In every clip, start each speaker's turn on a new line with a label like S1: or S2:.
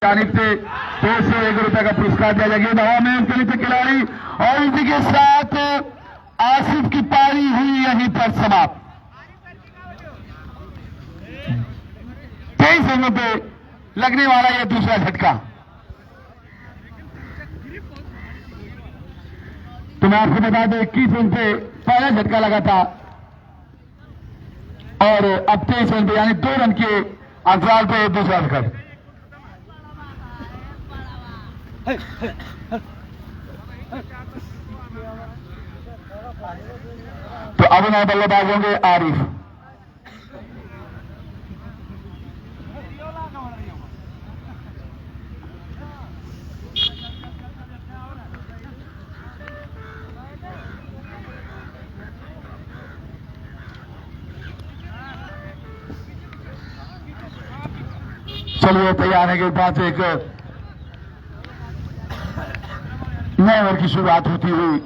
S1: जानिब से 201 रुपए का पुरस्कार दिया जाएगा हवा में उनके लिए खिलाड़ी। और इसी के साथ आसिफ की पारी हुई यहीं पर समाप्त। 23 रनों पे लगने वाला यह दूसरा झटका। तो मैं आपको बता दूं 21 रन पे पहला झटका लगा था और अब 23 रन पे यानी 2 रन के अंतराल पे दूसरा विकेट। तो अब नए बल्लेबाज होंगे आरिफ। चलिए तैयार है के बाद एक नए ओवर की शुरुआत होती हुई।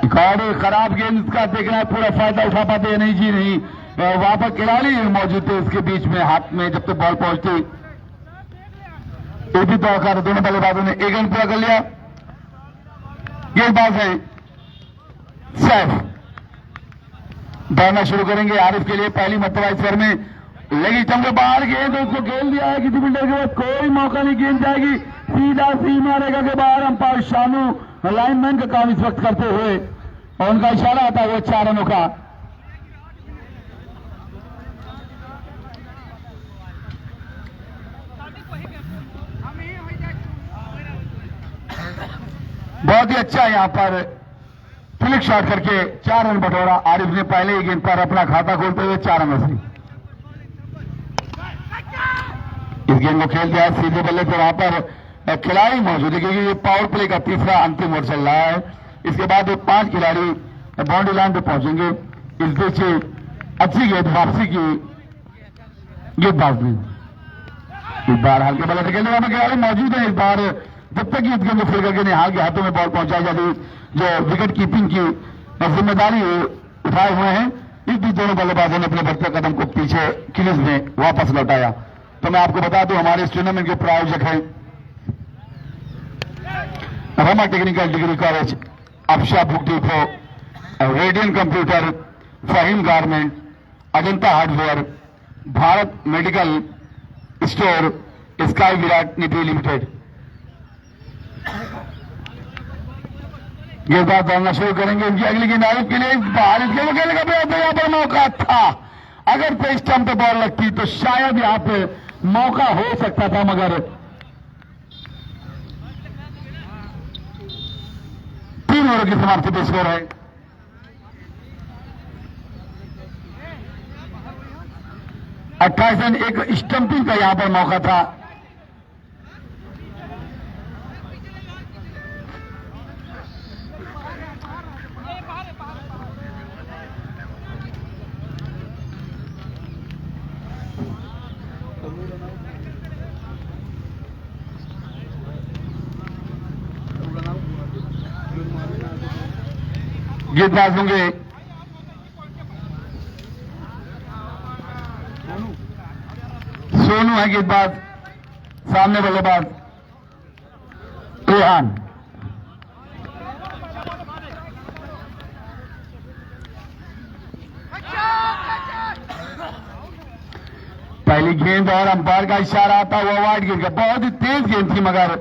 S1: एक खराब गेंद का देखना है, पूरा फायदा उठा पाते हैं नहीं जी नहीं। वहां पर खिलाड़ी मौजूद थे इसके बीच में हाथ में जब तक बॉल पहुंचती। एक भी दौड़ दोनों बल्लेबाजों ने एक रन पूरा कर लिया। गेंदबाज है सैफ दौड़ना शुरू करेंगे आरिफ के लिए। पहली मरतबा इस ओवर में लगी चमके बाहर गेंद उसको खेल दिया है किसी फील्डर के बाद कोई मौका नहीं। गेंद जाएगी सीधा सीमा रेखा के बाहर। अंपायर शानू लाइनमैन का काम इस वक्त करते हुए और उनका इशारा आता है वो 4 रनों का। बहुत ही अच्छा यहां पर फ्लिक शॉट करके 4 रन बटोरा आरिफ ने पहले ही गेंद पर अपना खाता खोलते हुए 4 रनों से इस गेंद को खेल दिया। सीधे बल्ले पे वहां पर खिलाड़ी मौजूद है क्योंकि ये पावर प्ले का तीसरा अंतिम ओवर चल रहा है। इसके बाद 5 खिलाड़ी बाउंड्री लाइन पे पहुंचेंगे। इस बीच अच्छी गेंद वापसी की गेंदबाज ने इस बार हल्के बल्ले से खेलने वाले खिलाड़ी मौजूद है। इस बार जब तक इस गेंद को फिर करके निहाल के हाथों में बॉल पहुंचाई जाती जो विकेट कीपिंग की जिम्मेदारी उठाए हुए हैं। इस बीच दोनों बल्लेबाजों ने अपने बढ़ते कदम को पीछे क्रीज में वापस लौटाया। तो मैं आपको बता दूं हमारे इस टूर्नामेंट के प्रायोजक हैं Rama technical degree college, Afsha book depot, radian computer, Faheem garment, Ajanta hardware, Bharat medical store, sky Virat Nidhi limited. गेंदबाज दौड़ना शुरू करेंगे। उनकी अगली गेंद आरिफ के लिए बाहर इस गेंद खेलने का प्रयास यहां पर मौका था। अगर पे स्टंप पे बॉल लगती तो शायद यहां पे मौका हो सकता था मगर 3 ओवर की समाप्ति पे स्कोर है 28 रन। एक स्टंपिंग का यहां पर मौका था। गेंदबाज होंगे सोनू है गेंदबाज, सामने बल्लेबाज रेहान। पहली गेंद और अंपायर का इशारा आता हुआ वाइड गिर गया। बहुत ही तेज गेंद थी मगर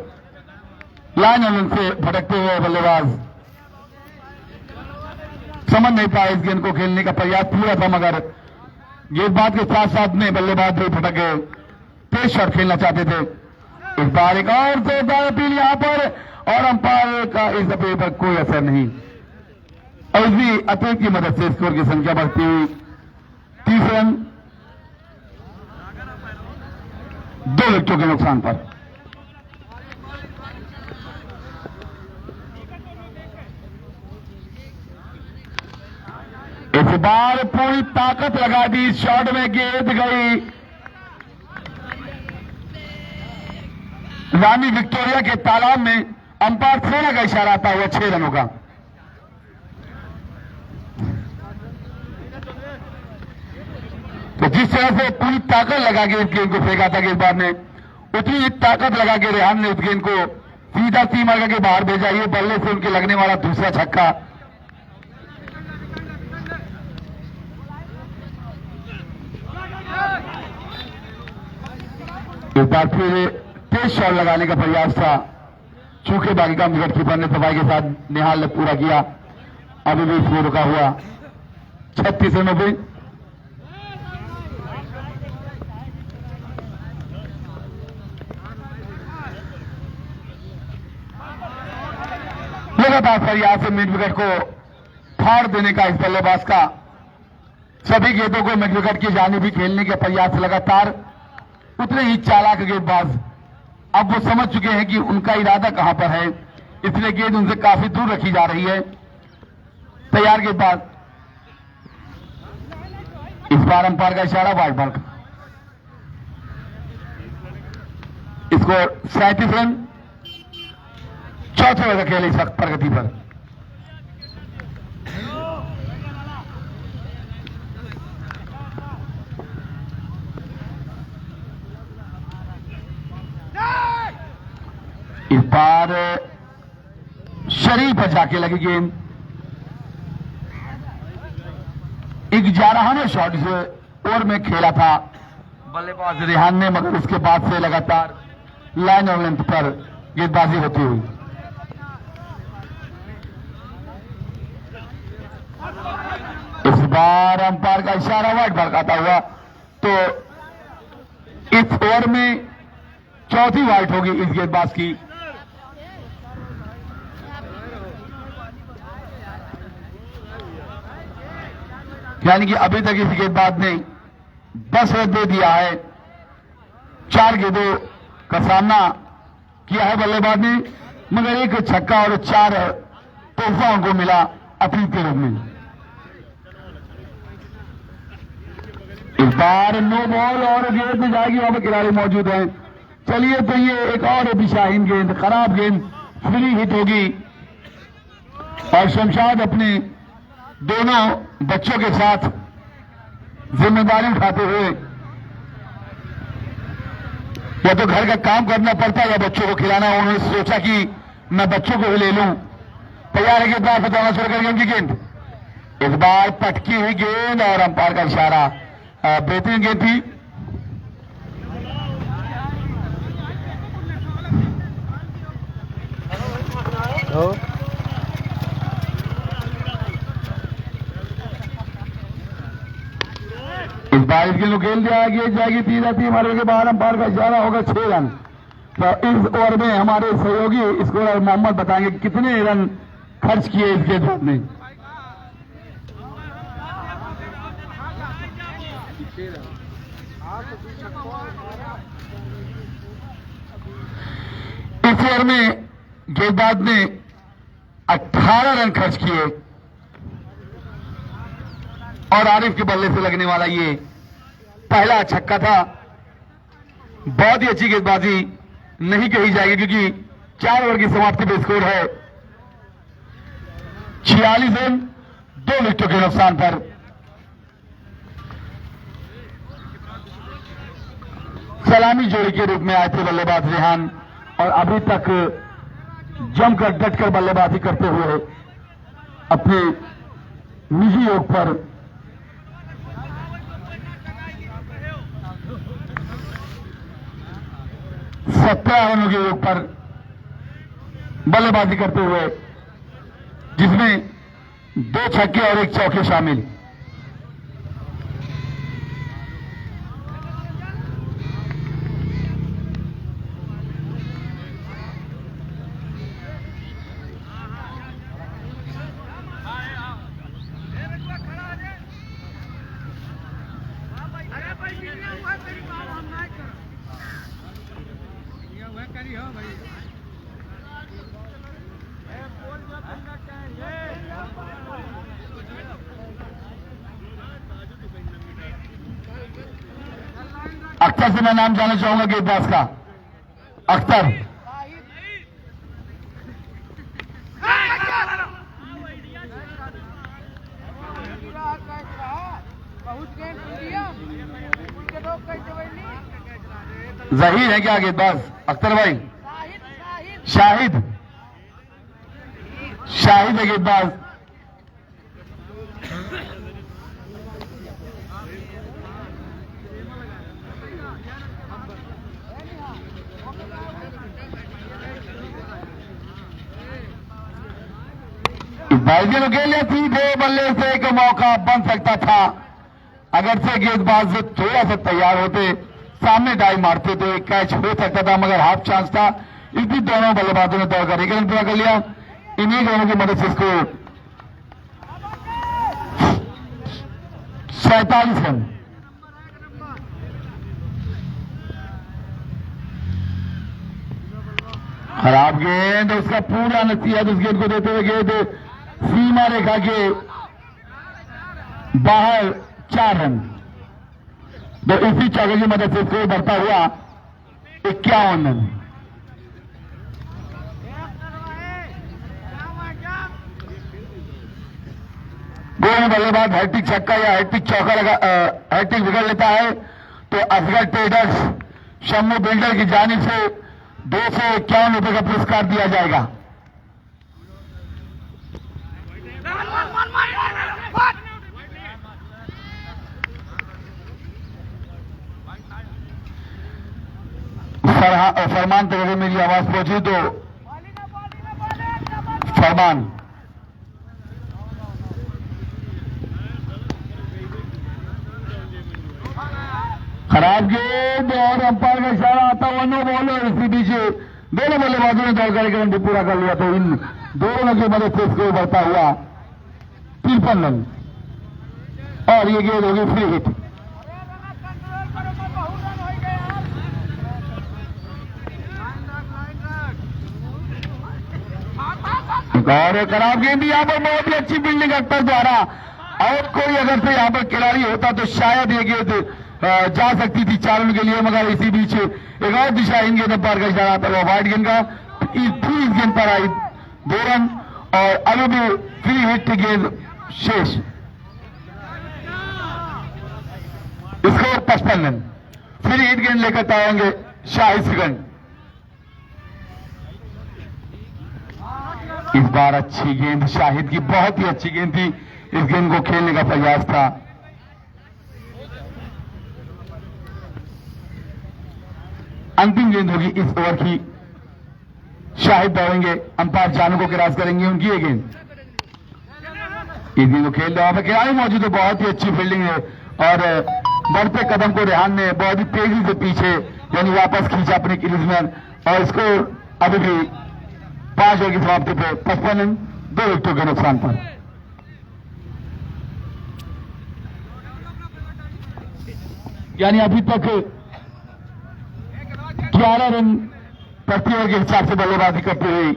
S1: लाइन एलन से भटकते हुए बल्लेबाज समझ नहीं पाया इस गेंद को खेलने का प्रयास पूरा था मगर गेंदबाज के साथ साथ में बल्लेबाज भी भटक गए। तेज शॉट खेलना चाहते थे। इस बार एक और जोरदार अपील यहां पर और अंपायर का इस अपील पर कोई असर नहीं। और इसी अपील की मदद से स्कोर की संख्या बढ़ती हुई 30 रन 2 विकेटों के नुकसान पर। इस बार पूरी ताकत लगा दी शॉट में, गेंद गई रानी विक्टोरिया के तालाब में। अंपायर सेना का इशारा आता हुआ 6 रनों का। तो जिस तरह से पूरी ताकत लगा के इस गेंद को फेंका था गेंदबाज ने, उतनी ताकत लगा के रेहान ने उस गेंद को सीधा सीमा के बाहर भेजा। ये बल्ले से उनके लगने वाला दूसरा छक्का। एक बार फिर तेज शॉट लगाने का प्रयास था, चूंकि बाकी का विकेट कीपर ने सफाई के साथ निहाल ने पूरा किया। अभी भी इसमें रुका हुआ 36 रनों पे। लगातार प्रयास से मिड विकेट को फाड़ देने का इस बल्लेबाज का, सभी गेंदों को मिड विकेट की जानिब खेलने के प्रयास लगातार। उतने ही चालाक गेंदबाज अब वो समझ चुके हैं कि उनका इरादा कहां पर है, इसलिए गेंद उनसे काफी दूर रखी जा रही है। तैयार गेंदबाज, इस बार अंपायर का इशारा वाइड बॉल का। स्कोर 37 रन, चौथे ओवर खेल इस वक्त प्रगति पर। इस बार शरीर पर जाके लगी गेंद। 11वें शॉट इस ओवर में खेला था बल्लेबाज रेहान ने, मगर उसके बाद से लगातार लाइन और लेंथ पर गेंदबाजी होती हुई। इस बार अंपायर का इशारा वाइड बॉल खाता हुआ, तो इस ओवर में चौथी वाइड होगी इस गेंदबाज की। यानी कि अभी तक इस गेंदबाज ने 10 रन दे दिया है। 4 गेंदों का सामना किया है बल्लेबाज ने, मगर एक छक्का और 4 तोहफा उनको मिला अपील के रूप में। इस बार नो बॉल और गेंद में जाएगी, वहां पर खिलाड़ी मौजूद हैं। चलिए, तो ये एक और दिशाहीन गेंद, खराब गेंद, फ्री हिट होगी और शमशाद अपने दोनों बच्चों के साथ जिम्मेदारी उठाते हुए, या तो घर का काम करना पड़ता है या बच्चों को खिलाना। उन्होंने सोचा कि मैं बच्चों को ही ले लूं। तैयार है गेंदबाज बताना शुरू करेंगे उनकी गेंद। इस बार पटकी हुई गेंद और अंपायर का इशारा, बेहतरीन गेंद थी। इस बार इस गेंद को खेल दिया गया, जाएगी 3 मारने के बाद अंपायर का इशारा होगा 6 रन। तो इस ओवर में हमारे सहयोगी स्कोरर मोहम्मद बताएंगे कितने रन खर्च किए इस गेंदबाज ने। इस ओवर में गेंदबाज ने 18 रन खर्च किए और आरिफ के बल्ले से लगने वाला ये पहला छक्का था। बहुत ही अच्छी गेंदबाजी नहीं कही जाएगी, क्योंकि 4 ओवर की समाप्ति पे स्कोर है 46 रन 2 विकेटों के नुकसान पर। सलामी जोड़ी के रूप में आए थे बल्लेबाज रेहान, और अभी तक जमकर डटकर बल्लेबाजी करते हुए अपने निजी योग पर रनों के योग पर बल्लेबाजी करते हुए, जिसमें 2 छक्के और 1 चौके शामिल। अख्तर से मैं नाम जानना चाहूंगा गेंदबाज का। अख्तर,
S2: बहुत गेंद
S1: जहीर है क्या गेंदबाज? अख्तर भाई, शाहिद, शाहिद है गेंदबाज। भाईजी ने खेल लिया, सीधे बल्ले से एक मौका बन सकता था। अगर से गेंदबाज थोड़ा सा तैयार होते, सामने डाई मारते तो एक कैच हो सकता था, मगर हाफ चांस था। इस भी दोनों बल्लेबाजों ने दौड़कर एक रन पूरा कर लिया। इन्हीं दोनों की मदद से इसको 47 रन। खराब गेंद, उसका पूरा नसीहत उस गेंद को देते हुए गेंद सीमा रेखा के बाहर 4 रन। तो इसी चौके की मदद से स्कोर बढ़ता हुआ 51 रन। कोई बल्लेबाज हैट्रिक छक्का या हैट्रिक चौका लगा, हैट्रिक विकेट लेता है तो असगर ट्रेडर्स शम्मू बिल्डर की जानिब से 251 रुपए का पुरस्कार दिया जाएगा। फरमान तक अगर मेरी आवाज पहुंची तो फरमान। खराब गेंद और अंपायर का इशारा आता हुआ नो बॉल। और इसी बीच दोनों बल्लेबाजों ने दौड़ कर रन पूरा कर लिया। तो इन दोनों की मदद से स्कोर बढ़ता हुआ 53 रन। और ये गेंद होगी फ्री हिट। और खराब गेंद यहाँ पर बहुत ही अच्छी फील्डिंग अख्तर द्वारा। और कोई अगर से यहाँ पर खिलाड़ी होता तो शायद ये गेंद जा सकती थी 4 रन के लिए, मगर इसी बीच एक और दिशा इन गेंद पर का इशारा था, वो वाइड गेंद का। इस गेंद पर आई 2 रन और अभी भी फ्री हिट गेंद शेष। Score 55 run. फ्री हिट गेंद लेकर तैयारेंगे शाहिद सिकंद। इस बार अच्छी गेंद शाहिद की, बहुत ही अच्छी गेंद थी। इस गेंद को खेलने का प्रयास था। अंतिम गेंद होगी इस ओवर की। शाहिद दौड़ेंगे, अंपायर जानू को क्रॉस करेंगे, उनकी ये गेंद। इस गेंद को खेल रहा है, खिलाड़ी मौजूद है, बहुत ही अच्छी फील्डिंग है। और बढ़ते कदम को रेहान ने बहुत ही तेजी से पीछे यानी वापस खींचा अपने क्रीज में। और इसको अभी भी 5 ओवर की समाप्ति पर 55 रन 2 विकेटों के नुकसान पर। यानी अभी तक 11 रन प्रति ओवर के हिसाब से बल्लेबाजी करते हुए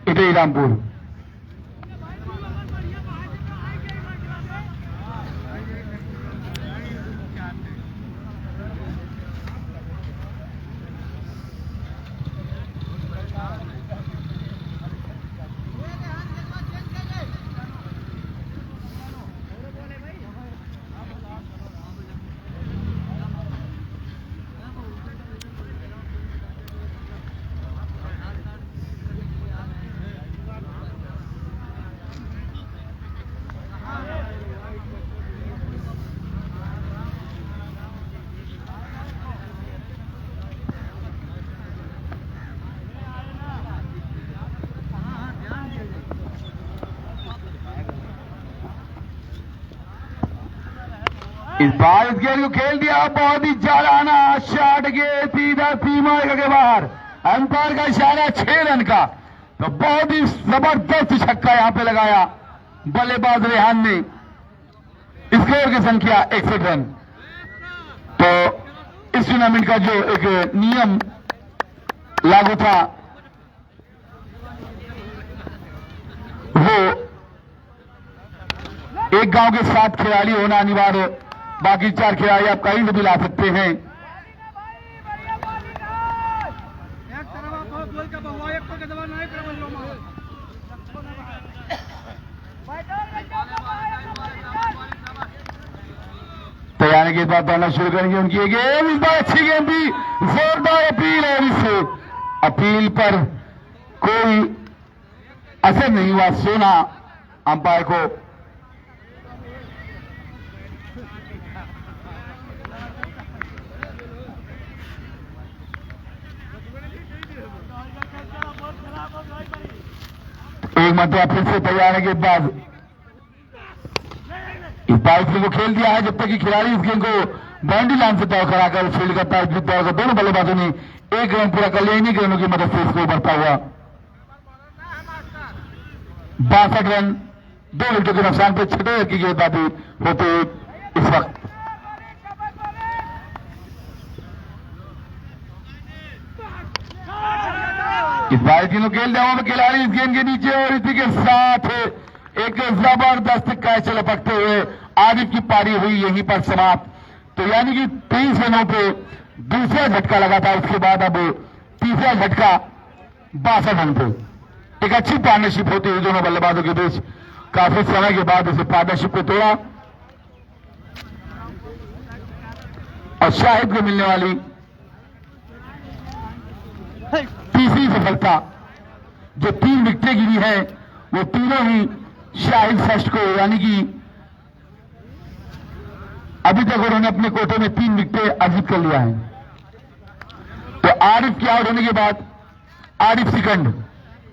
S1: इटई रामपुर। इस बार इस गेंद को खेल दिया, बहुत ही जालाना शॉट गए सीधा सीमा के बाहर। अंपायर का इशारा 6 रन का। तो बहुत ही जबरदस्त छक्का यहां पे लगाया बल्लेबाज रेहान ने। स्कोर की संख्या 61 रन। तो इस टूर्नामेंट का जो एक नियम लागू था वो एक गांव के 7 खिलाड़ी होना अनिवार्य, बाकी 4 खिलाड़ी आप कहीं से भी ला सकते हैं। तो यानी कि इस बार दौड़ना शुरू करेंगे उनकी ये गेम। इस बार अच्छी गेम थी, जोरदार अपील, और इस अपील पर कोई असर नहीं हुआ सोना अंपायर को। एक मरतबा फिर से तैयार है गेंदबाज। इस बार इस गेंद को खेल दिया है जब तक कि खिलाड़ी इस गेंद को बाउंड्री लाइन से दौड़ कराकर फील्ड करता है। इस दौड़ कर दोनों बल्लेबाजों ने एक रन पूरा कर लिया, इन्हीं गेंदों की मदद से इसको बढ़ता हुआ 62 रन 2 विकेटों के नुकसान पर 6 ओवर की गेंदबाजी होते इस वक्त। इस बार तीनों खेल दिया हुआ खिलाड़ी इस गेंद के नीचे, और इसी के साथ एक जबरदस्त कैच लपकते हुए आरिफ की पारी हुई यहीं पर समाप्त। तो यानी कि 23 रनों पे दूसरा झटका लगा था, उसके बाद अब तीसरा झटका 62 रन पे। एक अच्छी पार्टनरशिप होती हुई दोनों बल्लेबाजों के बीच, काफी समय के बाद इसे पार्टनरशिप को तोड़ा और शाहिद को मिलने वाली तीसरी सफलता। जो 3 विकेटें गिरी है वो तीनों ही शाहिद फर्स्ट को, यानी कि अभी तक उन्होंने अपने कोटे में 3 विकेटें अर्जित कर लिया है। तो आरिफ के आउट होने के बाद आरिफ सेकंड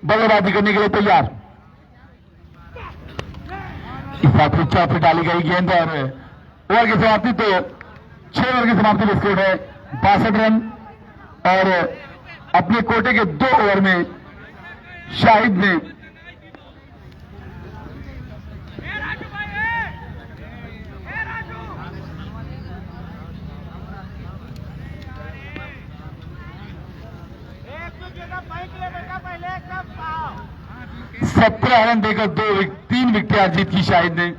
S1: बल्लेबाजी करने के लिए तैयार। इस बार फिर चौथे डाली गई गेंद और ओवर की समाप्ति। तो 6 ओवर की समाप्ति में स्कोर है 62 रन, और अपने कोटे के 2 ओवर में शाहिद ने सत्रह रन देकर 3 विकेटें अर्जित की शाहिद ने।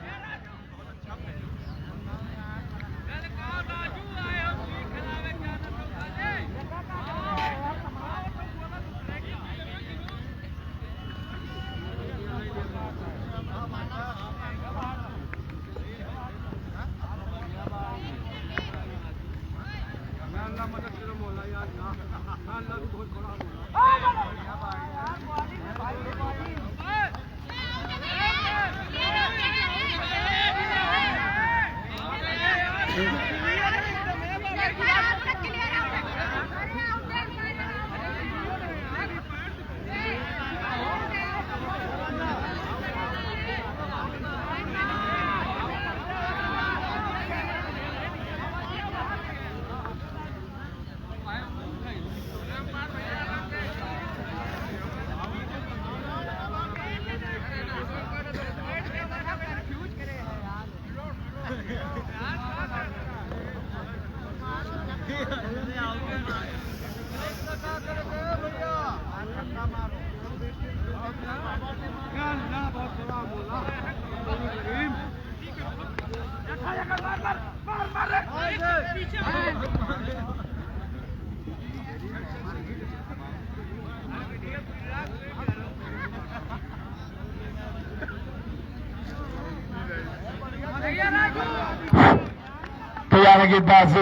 S1: तैयार है गेंदबाज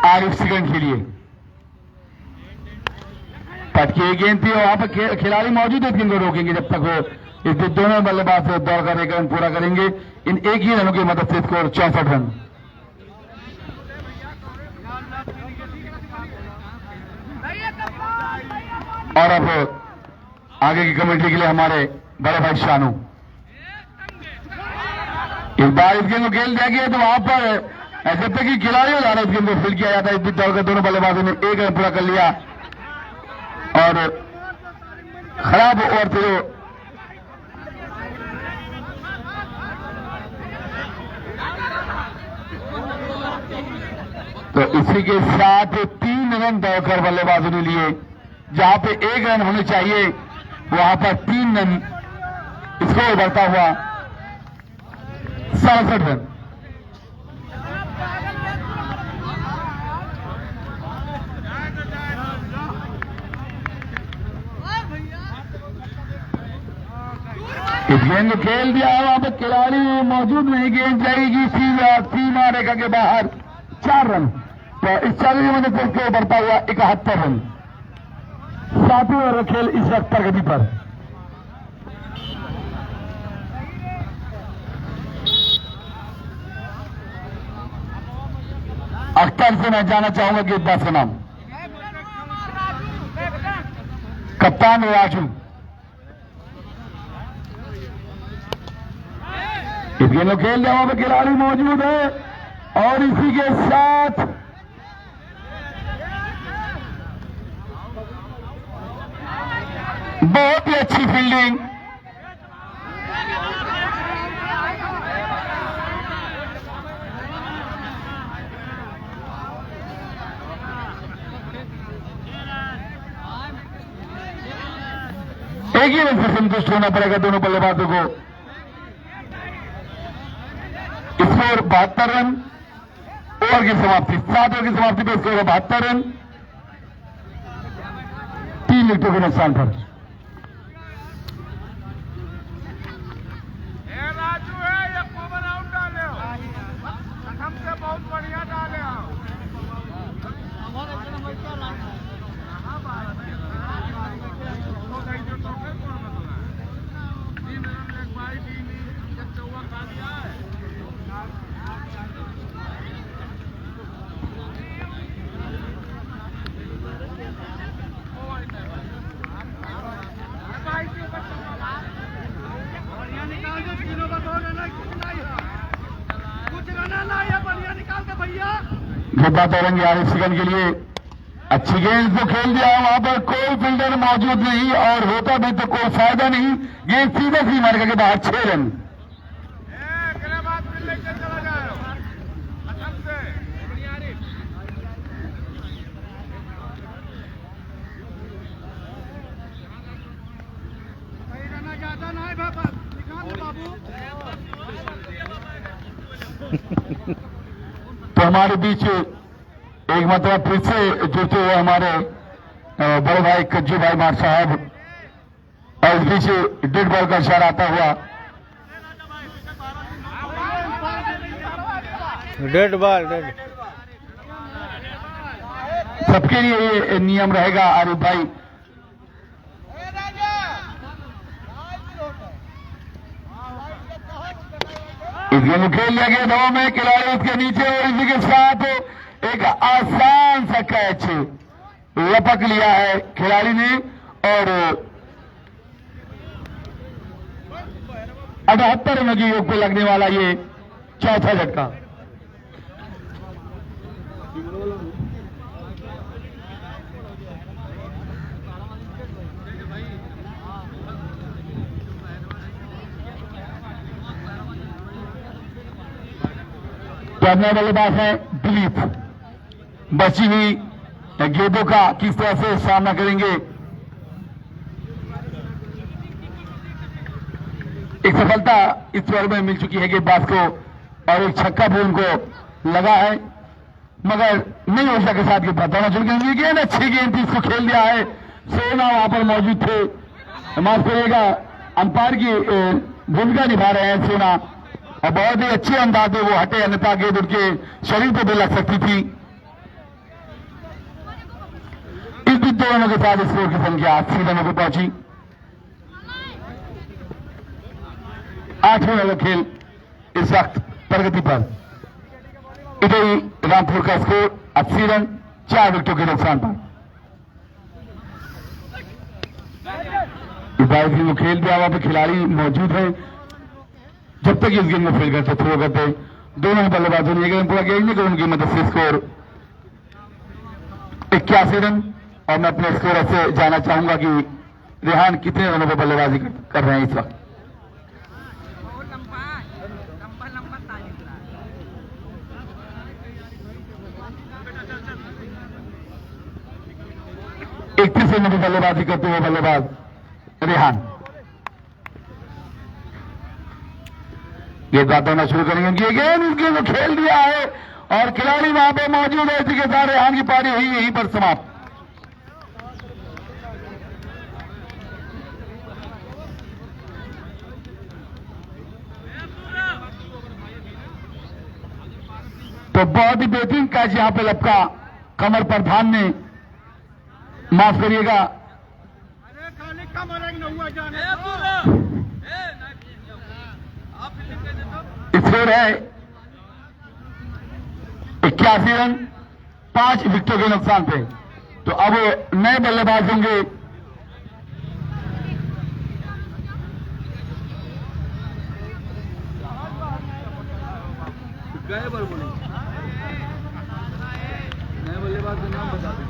S1: आरिफ सेकंड के लिए। पटकी गेंद थी, वहां पर खिलाड़ी मौजूद है, गेंद को रोकेंगे जब तक वो इस दोनों बल्लेबाज दौड़कर 1 रन पूरा करेंगे। इन एक ही रनों की मदद से स्कोर 64 रन। और अब आगे की कमेंट्री के लिए हमारे बड़े भाई शानू। इस बार इस गेंद को खेल दिया गया तो वहां पर जब तक कि खिलाड़ी हो जाना इस गेंद को फील्ड किया जाता है। इस बीच दौड़कर दोनों बल्लेबाजों ने 1 रन पूरा कर लिया और खराब ओवर थे। तो इसी के साथ 3 रन दौड़कर बल्लेबाजों ने लिए, जहां पे 1 रन होने चाहिए वहां पर 3 रन स्कोर बढ़ता हुआ 67 रन। इस गेंद को खेल दिया है, वहां पर खिलाड़ी मौजूद नहीं, गेंद जाएगी सीमा रेखा के बाहर। 4 रन। तो इस चालू की मदद से स्कोर बढ़ता हुआ 71 रन। 7वें ओवर खेल इस वक्त प्रगति पर। अख्तर से मैं जानना चाहूंगा गेंदबाज का नाम। कप्तान राजू। इस गेंद को खेल दिया, वहां पर खिलाड़ी मौजूद है और इसी के साथ बहुत ही अच्छी फील्डिंग। एक ही रन से संतुष्ट होना पड़ेगा दोनों बल्लेबाजों को। Score 72 run. ओवर की समाप्ति 7 ओवर की समाप्ति पर स्कोर 72 रन 3 विकेटों के नुकसान पर।
S2: राजू है ये ओवर आउट डाले हो, हमसे बहुत बढ़िया डाले हो।
S1: गेंदबाज औरंगी 40 सेकंड के लिए अच्छी गेंद को खेल दिया। वहां पर कोई फील्डर मौजूद नहीं और होता भी तो कोई फायदा नहीं। गेंद सीधे सी मार्ग के बाहर 6 रन। तो हमारे बीच एक मतलब फिर से जुड़ते हुए हमारे बड़े भाई कज्जू भाई मार साहब और इस बीच डेड बॉल का इशारा आता हुआ।
S3: Dead ball dead.
S1: सबके लिए ये नियम रहेगा आरिफ भाई। इस गेंद को खेल लिया गया दवा में, खिलाड़ी उसके नीचे और इसी के साथ एक आसान सा कैच लपक लिया है खिलाड़ी ने और 78 रनों की योग पे लगने वाला ये चौथा झटका। अपने बल्लेबाज है दिलीप। बची हुई गेंदों का किस तरह से सामना करेंगे। एक सफलता इस ओवर में मिल चुकी है गेंदबाज को और एक छक्का भी उनको लगा है, मगर नहीं ऊर्जा के साथ गेंद दोनों चुन गए। गेंद अच्छी गेंद थी, इसको खेल दिया है। सोना वहां पर मौजूद थे, माफ करिएगा अंपायर की भूमिका निभा रहे हैं सोना और बहुत ही अच्छे अंदाज में वो हटे, अन्यथा गेंद उनके शरीर पर भी लग सकती थी। इस 2 रनों के साथ स्कोर की संख्या 80 रनों पर पहुंची। 8वें ओवर खेल इस वक्त प्रगति पर। इधर रामपुर का स्कोर 80 रन 4 विकेटों के नुकसान पर। इस बार को खेल दिया, वहां पर खिलाड़ी मौजूद है। जब तक इस गेम में फेल करते थ्रो करते दोनों ही बल्लेबाजों ने गेम पूरा खेलने को उनकी मदद से स्कोर 81 रन। और मैं अपने स्कोर से जानना चाहूंगा कि रेहान कितने रनों पर बल्लेबाजी कर रहे हैं इस वक्त। एक 30 रनों पर बल्लेबाजी करते हुए बल्लेबाज रेहान गेंद होना शुरू करेंगे। ये गेंद इस गेंद को खेल दिया है और खिलाड़ी वहां पे मौजूद है। इसी के साथ रेहान की पारी हुई यहीं पर समाप्त। तो बहुत ही बेहतरीन कैच यहां पे लपका कमर पर धान ने, माफ करिएगा,
S2: अरे खाली कमर एक न हुआ जाने
S1: स्कोर है 81 रन 5 विकेटों के नुकसान पे। तो अब नए बल्लेबाज होंगे।
S4: गए बार बोले नए बल्लेबाज का नाम बता दें।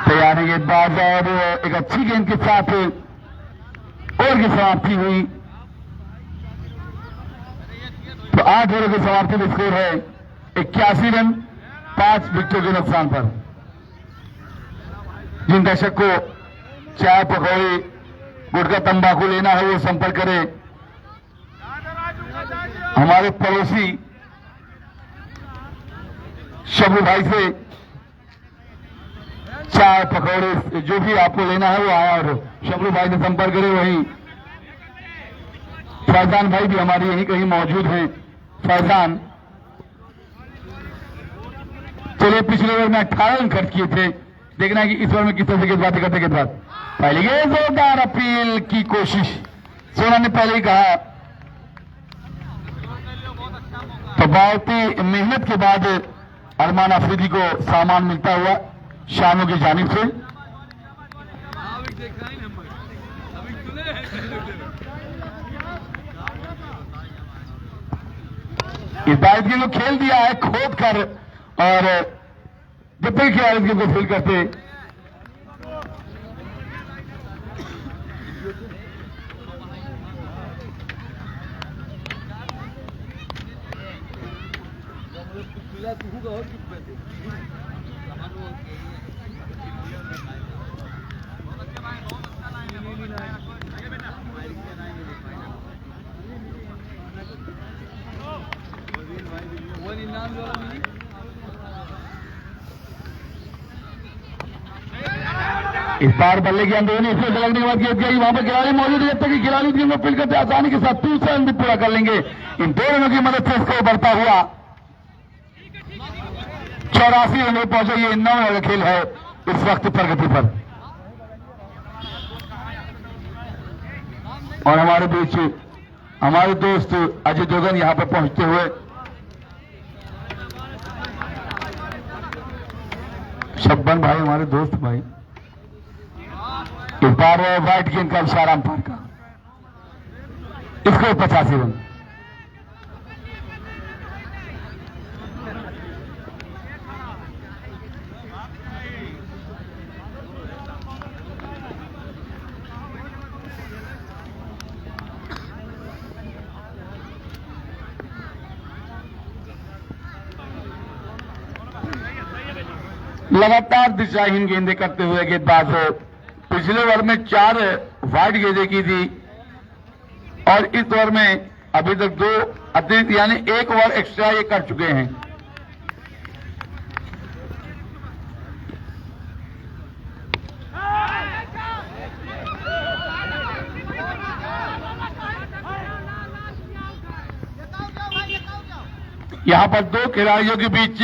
S1: तैयार है गेंदबाज और एक अच्छी गेंद के साथ ओवर की समाप्ति हुई। तो 8 ओवर की समाप्ति में स्कोर है 81 रन 5 विकेटों के नुकसान पर। जिन दर्शक को चाय पकौड़ी गुटखा तंबाकू लेना है वो संपर्क करें हमारे पड़ोसी शबू भाई से। चाय पकौड़े जो भी आपको लेना है वो आया और शबू भाई से संपर्क करें। वहीं फैजान भाई भी हमारे यहीं कहीं मौजूद हैं। फैजान चलिए पिछले ओवर में 18 रन खर्च किए थे। देखना है कि इस ओवर में किस तरह से गेंदबाजी करते के बाद पहले गेंद जोरदार अपील की कोशिश। सोना ने पहले ही कहा तो बहुत ही मेहनत के बाद अरमान अफरीदी को सामान मिलता हुआ शानों की जानिब से। इस बार गेंद को खेल दिया है खोद कर और जब तक खिलाड़ी गेंद को फील करते इस बार बल्ले की अंदर इसमें लगने के बाद गेंद गई वहां पर खिलाड़ी मौजूद है। जब तक कि खिलाड़ी गेंद को फील करते आसानी के साथ 2 रन भी पूरा कर लेंगे। इन 2 रनों की मदद से इसको बढ़ता हुआ 84 रन पर पहुंचे। ये 9 रन का खेल है इस वक्त प्रगति पर। और हमारे बीच हमारे दोस्त अजय जोगन यहां पर पहुंचते हुए शब्बन भाई हमारे दोस्त भाई। इस बार व्हाइट गेंद का इशारा अंपायर का, इसको 85 रन। लगातार दिशाहीन गेंदें करते हुए गेंदबाज पिछले ओवर में 4 वाइड गेंदें की थी और इस ओवर में अभी तक 2 अतिरिक्त यानी 1 ओवर एक्स्ट्रा ये कर चुके हैं। यहां पर 2 खिलाड़ियों के बीच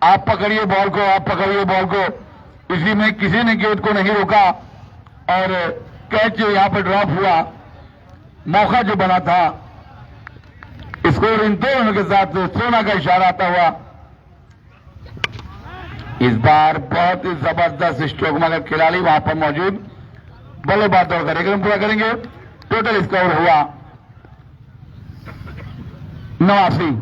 S1: आप पकड़िए बॉल को, आप पकड़िए बॉल को, इसी में किसी ने गेंद को नहीं रोका और कैच यहां पर ड्रॉप हुआ। मौका जो बना था स्कोर इन 2 रनों के साथ सोना का इशारा आता हुआ। इस बार बहुत ही जबरदस्त स्ट्रोक में अगर खिलाड़ी वहां पर मौजूद बल्लेबाज दौड़ कर 1 रन पूरा करेंगे। टोटल स्कोर हुआ 89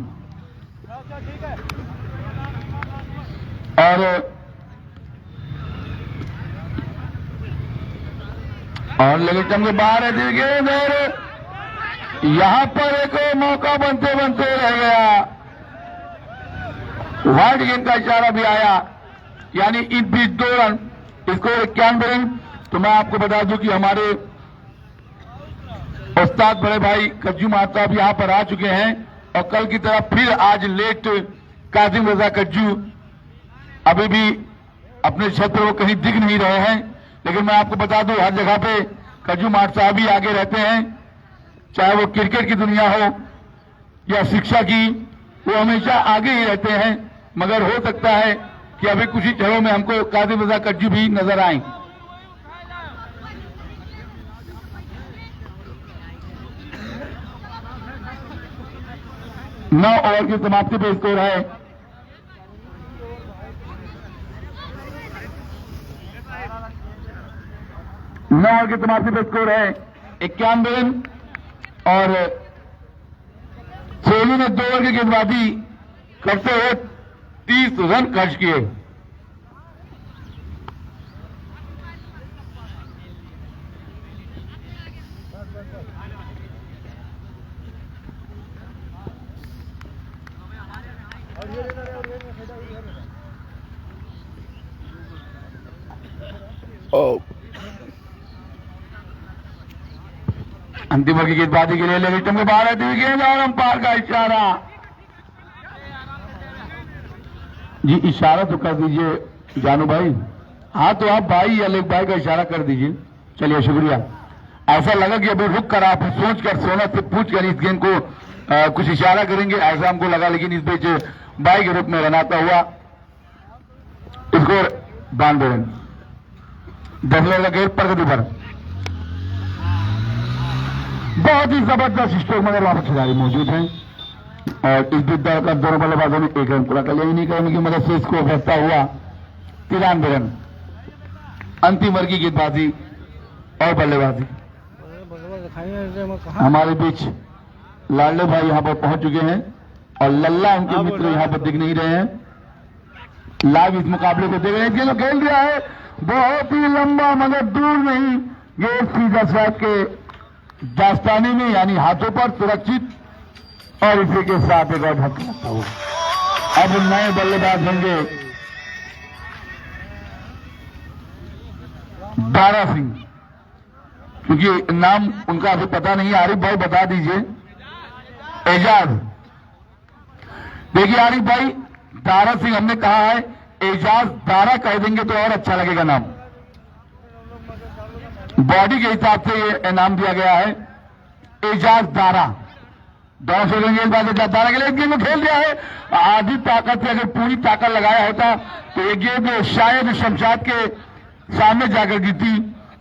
S1: और लेकिन चम के बाहर है गेंद और यहां पर एक मौका बनते बनते रह गया। वाइड गेंद का इशारा भी आया यानी इस बीच 2 रन, स्कोर 91 रन। तो मैं आपको बता दूं कि हमारे उस्ताद बड़े भाई कज्जू महताब अब यहां पर आ चुके हैं और कल की तरह फिर आज लेट काजिम रजा कज्जू अभी भी अपने छत पर वो कहीं दिख नहीं रहे हैं। लेकिन मैं आपको बता दूं, हर जगह पे कज्जू माट साहब ही आगे रहते हैं, चाहे वो क्रिकेट की दुनिया हो या शिक्षा की, वो हमेशा आगे ही रहते हैं। मगर हो सकता है कि अभी कुछ ही क्षणों में हमको कादिर रजा कज्जू भी नजर आए। नौ ओवर की समाप्ति पे स्कोर है 9 ओवर की समाप्ति पे स्कोर है 51 रन और सोनू ने 2 ओवर की गेंदबाजी करते हुए 30 रन खर्च किए। अंतिम ओवर की गेंदबाजी के लिए लेविटम के बाहर आती हुई गेंद और अंपायर का इशारा। जी इशारा तो कर दीजिए जानू भाई। हाँ तो आप भाई या लेक भाई का इशारा कर दीजिए। चलिए शुक्रिया। ऐसा लगा कि अभी रुक कर आप सोच कर सोना से पूछ कर इस गेंद को कुछ इशारा करेंगे, ऐसा हमको लगा, लेकिन इस बीच बाई के रूप में बनाता हुआ स्कोर 92 रन। 10 ओवर का गेंद प्रगति पर बहुत ही जबरदस्त स्ट्रोक मगर वहां पर खिलाड़ी मौजूद हैं और इस विद्या का दोनों बल्लेबाजों ने 1 रन पूरा कर लिया। इन्हीं करने की मदद से स्कोर बढ़ता हुआ 93 रन। अंतिम ओवर की गेंदबाजी और बल्लेबाजी हमारे बीच लाडले भाई यहां पर पहुंच चुके हैं और लल्ला उनके मित्र यहां पर दिख नहीं रहे हैं। लाइव इस मुकाबले को देख रहे हैं। जो खेल दिया है बहुत ही लंबा मगर दूर नहीं, गेंद सीधा स्ट्राइक के दास्तानी में यानी हाथों पर सुरक्षित और इसी के साथ एक और धक्का लगता हुआ। अब नए बल्लेबाज होंगे दारा सिंह, क्योंकि नाम उनका अभी पता नहीं। आरिफ भाई बता दीजिए। एजाज, देखिए आरिफ भाई, दारा सिंह हमने कहा है, एजाज दारा कह देंगे तो और अच्छा लगेगा नाम। बॉडी के हिसाब से ये नाम दिया गया है एजाज दारा। दोनों से गेंदबाज एजाज दारा के लिए गेंद खेल दिया है। आधी ताकत से अगर पूरी ताकत लगाया होता तो ये गेंद शायद शमशाद के सामने जाकर गिरती।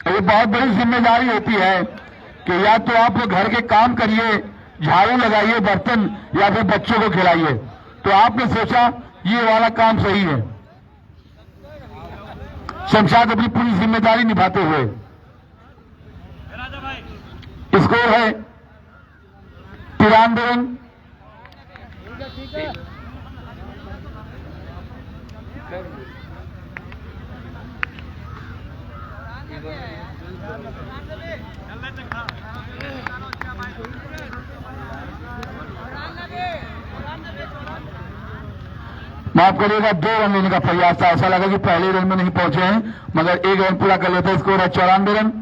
S1: ये बहुत बड़ी जिम्मेदारी होती है कि या तो आप घर के काम करिए, झाड़ू लगाइए, बर्तन, या फिर बच्चों को खिलाइए। तो आपने सोचा ये वाला काम सही है। शमशाद अपनी पूरी जिम्मेदारी निभाते हुए। स्कोर है 93 रन। माफ करिएगा, 2 रन लेने का प्रयास था। ऐसा लगा कि पहले रन में नहीं पहुंचे हैं, मगर 1 रन पूरा कर लेते। स्कोर है 94 रन।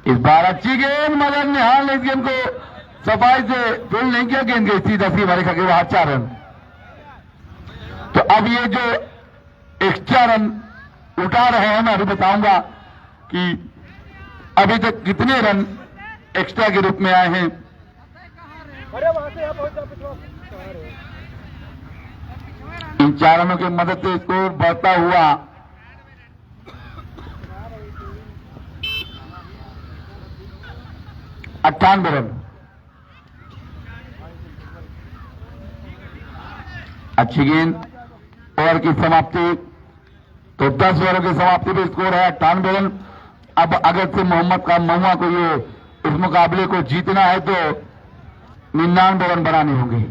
S1: इस बार अच्छी गेंद, मगर निहाल ने इस गेंद को सफाई से फील नहीं किया। गेंद गई सीधा सी मारे खा के वहां 4 रन। तो अब ये जो एक्स्ट्रा रन उठा रहे हैं, मैं अभी बताऊंगा कि अभी तक कितने रन एक्स्ट्रा के रूप में आए हैं। इन 4 रनों की मदद से स्कोर बढ़ता हुआ 98 रन। अच्छी गेंद। ओवर की समाप्ति तो 10 ओवरों की समाप्ति पे स्कोर है 98 रन। अब अगर से मोहम्मद का महुआ को ये इस मुकाबले को जीतना है तो 99 रन बनाने होंगे।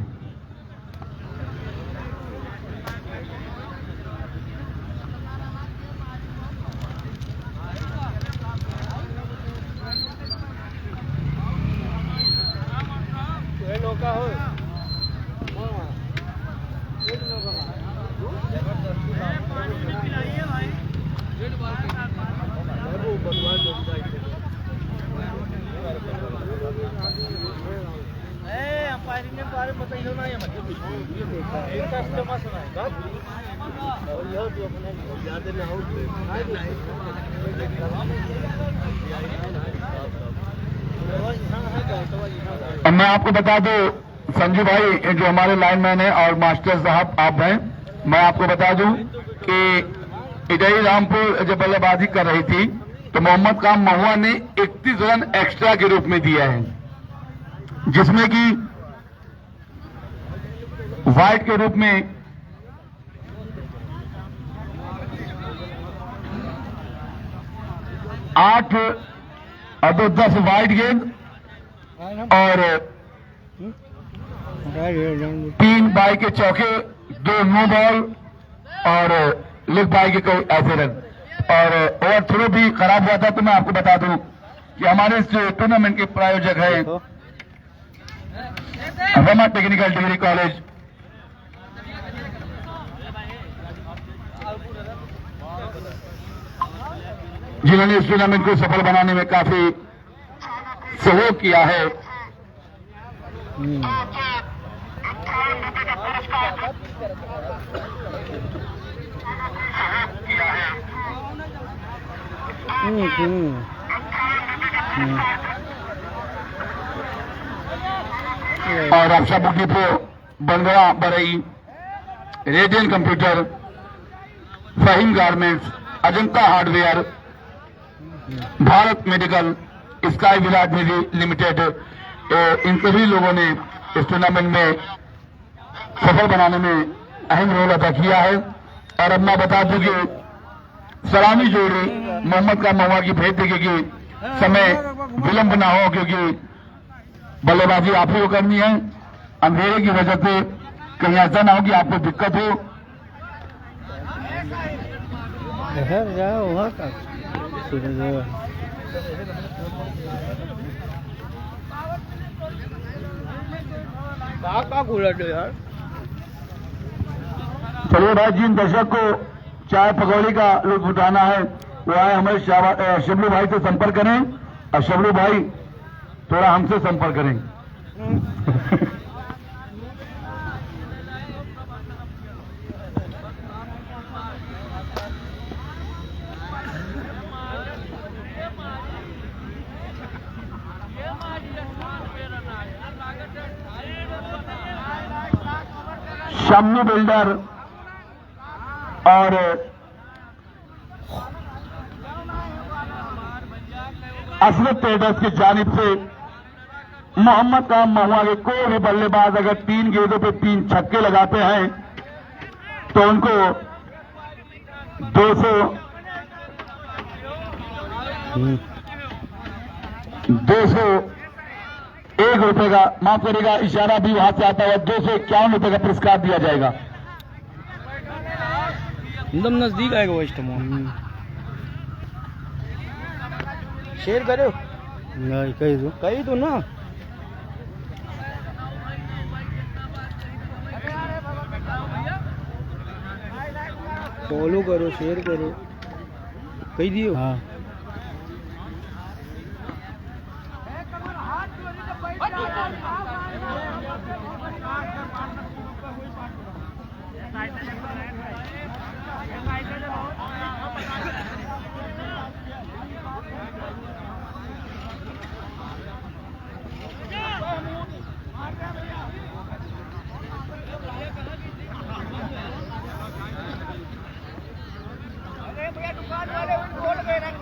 S1: अब मैं आपको बता दूं, संजू भाई जो हमारे लाइनमैन हैं और मास्टर साहब आप हैं, मैं आपको बता दूं कि इधर ही रामपुर जब बल्लेबाजी कर रही थी तो मोहम्मद काम महुआ ने 31 रन एक्स्ट्रा के रूप में दिया है, जिसमें कि वाइड के रूप में 8 और 10 वाइड गेंद और 3 बाई के चौके, 2 नो बॉल और लेग बाई के कोई ऐसे रन और ओवर थ्रो भी खराब हुआ था। तो मैं आपको बता दूं कि हमारे इस टूर्नामेंट के प्रायोजक है रमा टेक्निकल डिग्री कॉलेज, जिन्होंने इस टूर्नामेंट को सफल बनाने में काफी सहयोग किया है। और रक्षा बुक डिपो, बंगड़ा बरई, Radian computer, Fahim garments, Ajanta hardware, Bharat medical, Sky Virat Nidhi limited, इन सभी लोगों ने इस टूर्नामेंट में सफल बनाने में अहम रोल अदा किया है। और अब मैं बता दूं कि सलामी जोड़ी मोहम्मद का महुआ की भेज देगी कि समय विलंब ना हो, क्योंकि बल्लेबाजी आप ही को करनी है। अंधेरे की वजह से कहीं ऐसा ना हो कि आपको दिक्कत हो।
S4: यार
S1: चलिए भाई, जिन दर्शक को चाय पकौड़ी का लुत्फ उठाना है वो आए हमारे शबलू भाई से संपर्क करें, और शबलू भाई थोड़ा हमसे संपर्क करें। शम्मी बिल्डर और असरत ट्रेडर्स की जानिब से मोहम्मद का महुआ के कोई भी बल्लेबाज अगर 3 गेंदों पे 3 छक्के लगाते हैं तो उनको 201 रुपए का, माफ करेगा इशारा भी वहां से आता हुआ, 251 रुपए का पुरस्कार दिया जाएगा।
S4: एकदम नजदीक आएगा वो इस्टमो। शेयर करो, नहीं कही दो ना। फॉलो करो, शेयर करो, कही दियो। हाँ
S2: दुकान वाले खोल के रख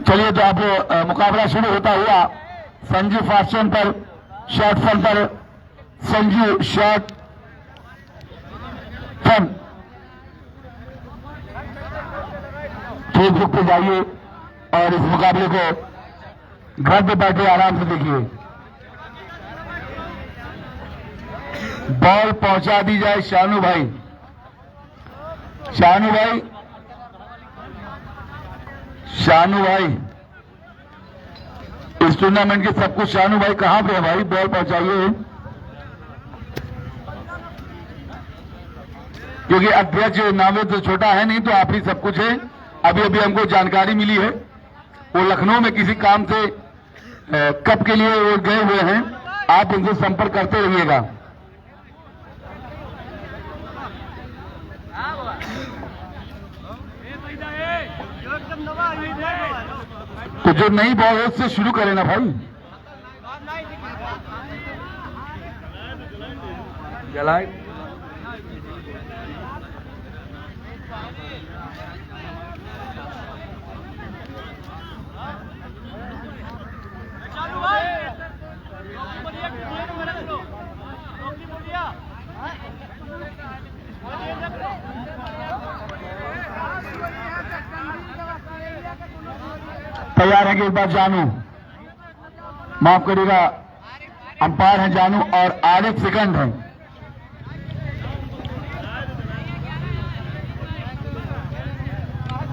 S1: चलिए तो अब मुकाबला शुरू होता हुआ संजू फास्टन पर शॉर्ट फन पर संजू शॉर्ट फन फेसबुक पे जाइए और इस मुकाबले को घर पे बैठे आराम से देखिए। बॉल पहुंचा दी जाए शानू भाई। शानू भाई, शानू भाई, इस टूर्नामेंट के सब कुछ शानू भाई कहां पे है भाई? बॉल पहुंचाइए, क्योंकि अध्यक्ष नामे तो छोटा है नहीं, तो आप ही सब कुछ है। अभी अभी हमको जानकारी मिली है वो लखनऊ में किसी काम से कब के लिए वो गए हुए हैं। आप उनसे संपर्क करते रहिएगा। तो जो नई बॉल है उससे शुरू करें ना भाई। जलाए तैयार है कि इस बार जानू, माफ करिएगा, अंपायर है जानू और आरिफ सेकंड है।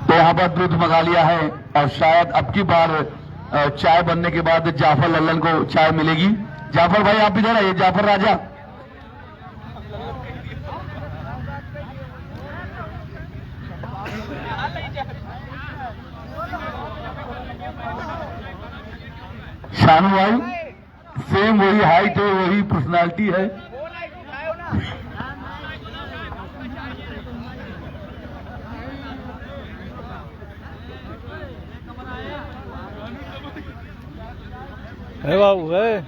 S1: तो यहां पर दूध मंगा लिया है और शायद अब की बार चाय बनने के बाद जाफर लल्लन को चाय मिलेगी। जाफर भाई आप इधर आइए, जाफर राजा। शानू भाई सेम वही हाइट है, वही पर्सनालिटी है।
S3: है बाबू है।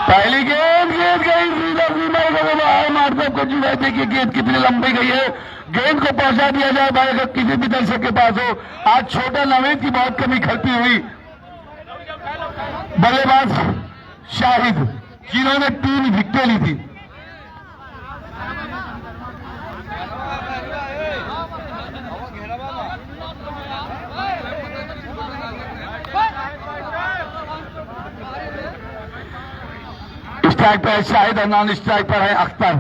S3: पहली गेंद गई मार्कअप को जो है, देखिए गेंद कितनी लंबी गई है। गेंद को पहुंचा दिया जाए भाई, अगर किसी भी दर्शक के पास हो। आज छोटा नवेद की बहुत कमी खलती हुई। बल्लेबाज शाहिद जिन्होंने 3 विकेटें ली थी। स्ट्राइक पर है शाहिद और नॉन स्ट्राइक पर है अख्तर।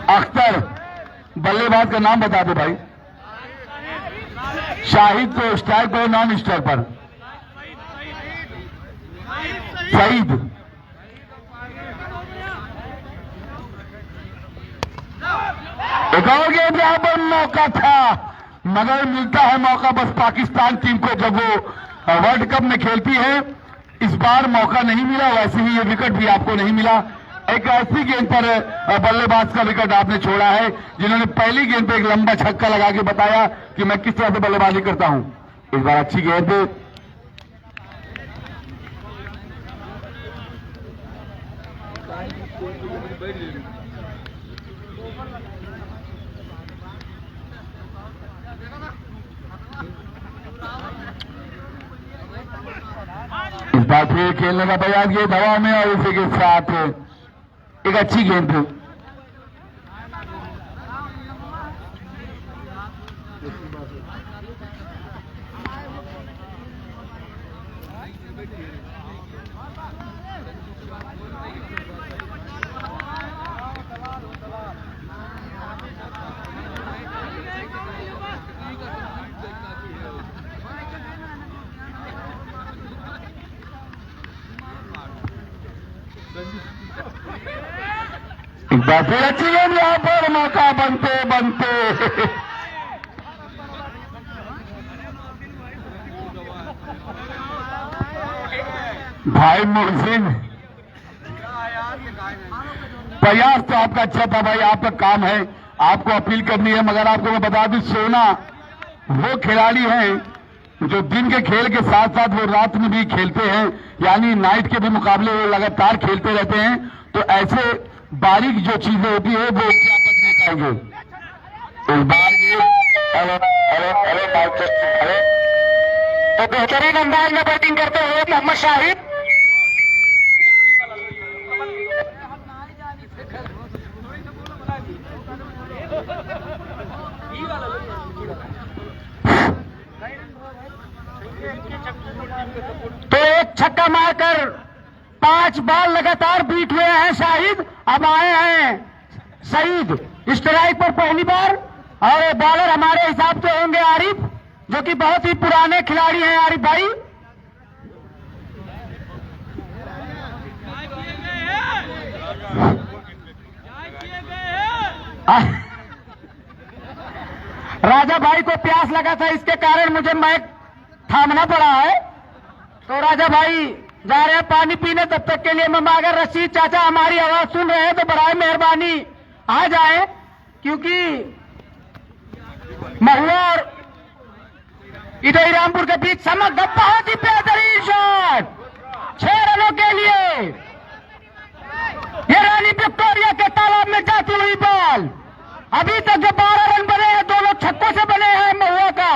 S3: अख्तर बल्लेबाज का नाम बता दो भाई। शाहिद को स्ट्राइक पर, नॉन स्ट्राइक पर सईद। एक और गेंद यहां पर मौका था, मगर मिलता है मौका बस पाकिस्तान टीम को जब वो वर्ल्ड कप में खेलती है। इस बार मौका नहीं मिला, वैसे ही ये विकेट भी आपको नहीं मिला। एक ऐसी गेंद पर बल्लेबाज का विकेट आपने छोड़ा है जिन्होंने पहली गेंद पे एक लंबा छक्का लगा के बताया कि मैं किस तरह से बल्लेबाजी करता हूं। इस बार अच्छी गेंद। इस बार फिर खेलने का प्रयास किया हवा में और इसी के साथ एक अच्छी गेंद थी। एक बार फिर अच्छी गेंद, यहां पर मौका बनते बनते भाई मोहसिन, प्रयास तो आपका अच्छा था भाई, आपका काम है, आपको अपील करनी है, मगर आपको मैं बता दूं, सोना वो खिलाड़ी हैं जो दिन के खेल के साथ साथ वो रात में भी खेलते हैं, यानी नाइट के भी मुकाबले वो लगातार खेलते रहते हैं। तो ऐसे बारीक जो चीजें होती है वो क्या पक नहीं पाएंगे। इस बार ये तो बेहतरीन अंदाज में बैटिंग करते हुए मोहम्मद शाहिद, तो एक छक्का मारकर 5 बॉल लगातार बीट हुए हैं शाहिद। अब आए हैं सईद स्ट्राइक पर पहली बार, और बॉलर हमारे हिसाब से होंगे आरिफ, जो कि बहुत ही पुराने खिलाड़ी हैं आरिफ भाई। राजा भाई को प्यास लगा था, इसके कारण मुझे मैच थामना पड़ा है। तो राजा भाई जा रहे हैं पानी पीने, तब तक के लिए मैं अगर रशीद चाचा हमारी आवाज सुन रहे हैं तो बराए मेहरबानी आ जाएं, क्योंकि महुआ और इधर रामपुर के बीच समक बहुत ही बेहतरीन शॉट 6 रनों के लिए। ये रानी विक्टोरिया के तालाब में जाती हुई बॉल, अभी तक जो 12 रन बने हैं दोनों छक्कों से बने हैं महुआ का।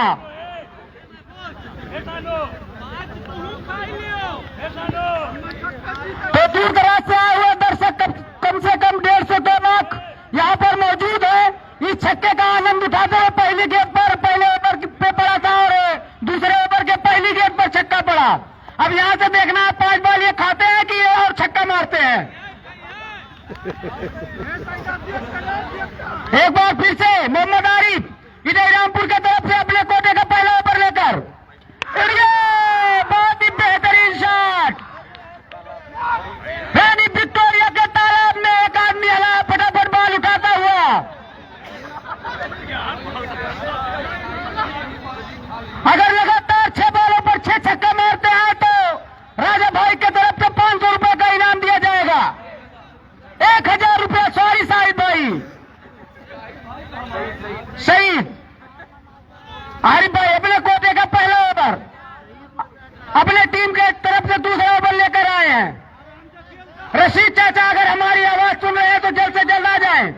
S3: तो दूर दराज से आए हुए दर्शक कम से कम 150 लाख यहाँ पर मौजूद है। इस छक्के का आनंद उठाते हुए पहली गेंद पर पहले ओवर पे पड़ा था और दूसरे ओवर के पहली गेंद पर छक्का पड़ा। अब यहाँ से देखना है 5 बॉल ये खाते हैं कि ये और छक्का मारते हैं। एक बार फिर से मोहम्मद आरिफ इधर रामपुर की तरफ से अपने कोटे का पहला ओवर लेकर, बहुत ही बेहतरीन शॉट। रानी विक्टोरिया के तालाब में एक आदमी हला, फटाफट बॉल उठाता हुआ। अगर लगातार 6 बॉलों पर 6 छक्का मारते हैं तो राजा भाई की तरफ से 500 रुपए का इनाम दिया जाएगा। 1000 रुपया, सॉरी साहिब भाई, शहीद आरिफ भाई अपने कोटे का पहला ओवर अपने टीम के तरफ से दूसरा ओवर लेकर आए हैं। रशीद चाचा अगर हमारी आवाज सुन रहे हैं तो जल्द से जल्द आ जाएं।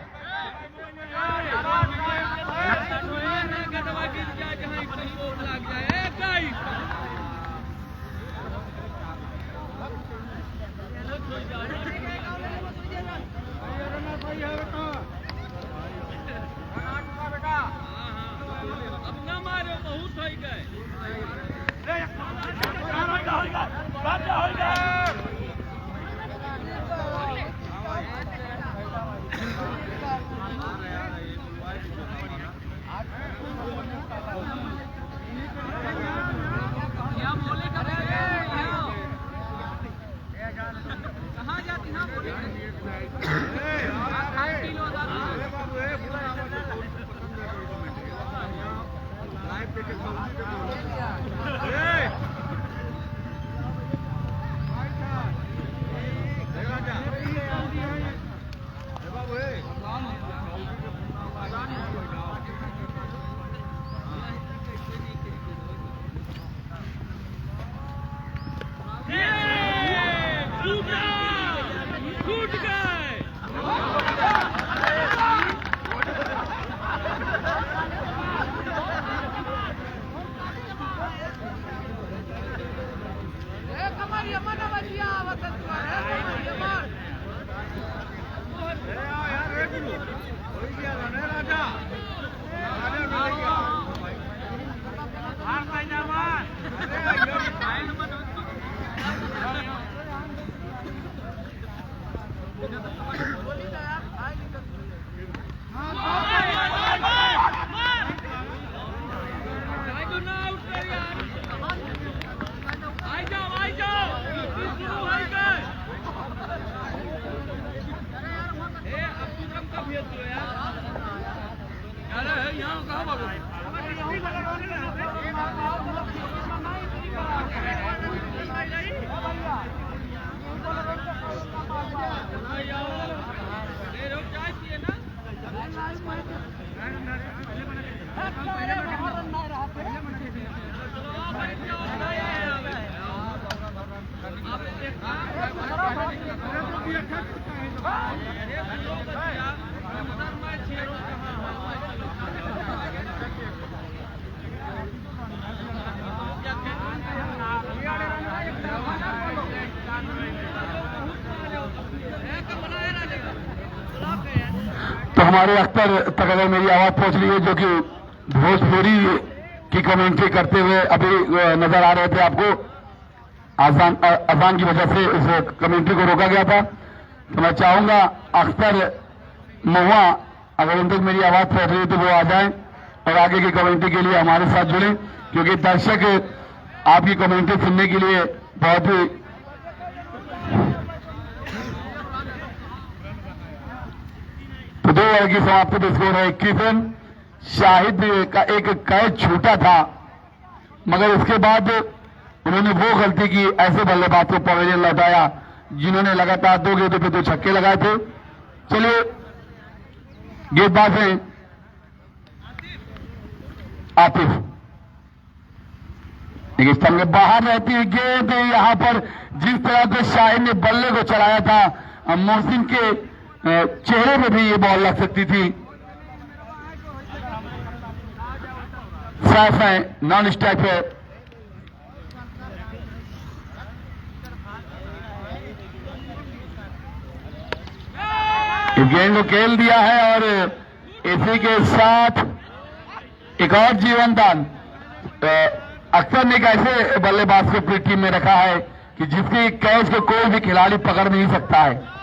S2: यहाँ
S3: तो हमारे अख्तर तक अगर मेरी आवाज पहुंच रही है, जो कि भोजपुरी की कमेंट्री करते हुए अभी नजर आ रहे थे आपको, अजान की वजह से इस कमेंट्री को रोका गया था। तो मैं चाहूंगा अख्तर महुआ अगर उन तक मेरी आवाज पहुंच रही है तो वो आ जाएं और आगे की कमेंट्री के लिए हमारे साथ जुड़ें, क्योंकि दर्शक आपकी कमेंट्री सुनने के लिए बहुत ही तो 2 ओवर की समाप्ति पे स्कोर है 21 रन। शाहिद का एक कैच छूटा था, मगर उसके बाद उन्होंने वो गलती की, ऐसे बल्लेबाज को पवेलियन लौटाया जिन्होंने लगातार 2 गेंदों पे 2 छक्के लगाए थे। चलिए गेंदबाज हैं आतिफ, लेकिन स्तंभ में बाहर रहती है गेंद। यहां पर जिस तरह से शाहिद ने बल्ले को चलाया था, मोहसिन के चेहरे पे भी ये बॉल लग सकती थी। साफ है, नॉन स्ट्राइक है। गेंद को खेल दिया है और इसी के साथ एक और जीवन दान। अख्तर ने एक ऐसे बल्लेबाज को अपनी टीम में रखा है कि जिसकी कैच को कोई भी खिलाड़ी पकड़ नहीं सकता है।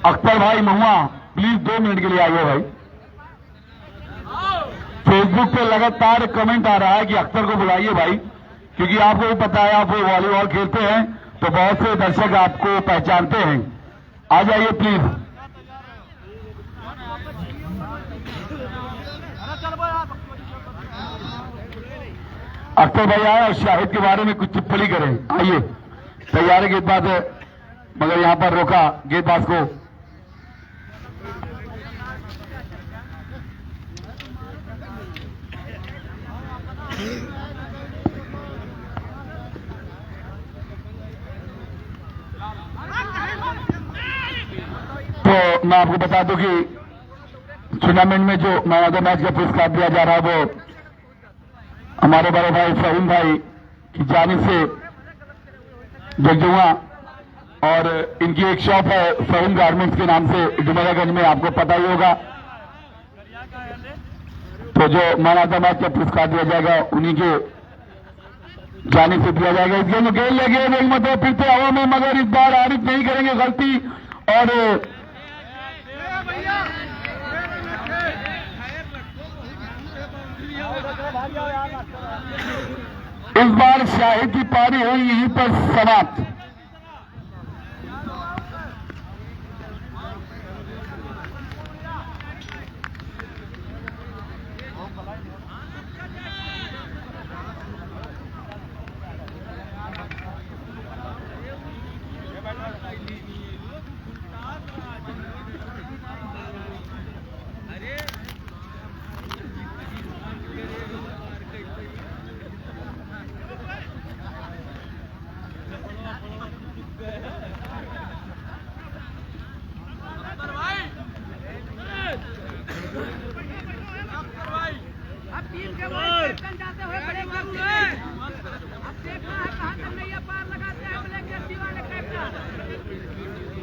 S3: अख्तर भाई महुआ प्लीज 2 मिनट के लिए आइए भाई। फेसबुक पे लगातार कमेंट आ रहा है कि अख्तर को बुलाइए भाई, क्योंकि आपको भी पता है आप वॉलीबॉल खेलते हैं तो बहुत से दर्शक आपको पहचानते हैं। आ जाइए प्लीज। अख्तर भाई आए और शाहिद के बारे में कुछ टिप्पणी करें। आइए, तैयार है गेंदबाज, मगर यहां पर रोका गेंदबाज को। तो मैं आपको बता दूं कि टूर्नामेंट में जो मैन ऑफ द मैच का पुरस्कार दिया जा रहा है वो हमारे बड़े भाई फहीम भाई की जानिब से जगजुआ, और इनकी एक शॉप है फहीम गारमेंट्स के नाम से डुमरियागंज में, आपको पता ही होगा। तो जो मैन ऑफ द मैच का पुरस्कार दिया जाएगा उन्हीं के जानिब से दिया जाएगा। इस गेम खेल लगे नहीं, मतलब फिर से हवा में, मगर इस बार आरिफ नहीं करेंगे गलती और इस बार शाहिद की पारी हुई यहीं पर समाप्त।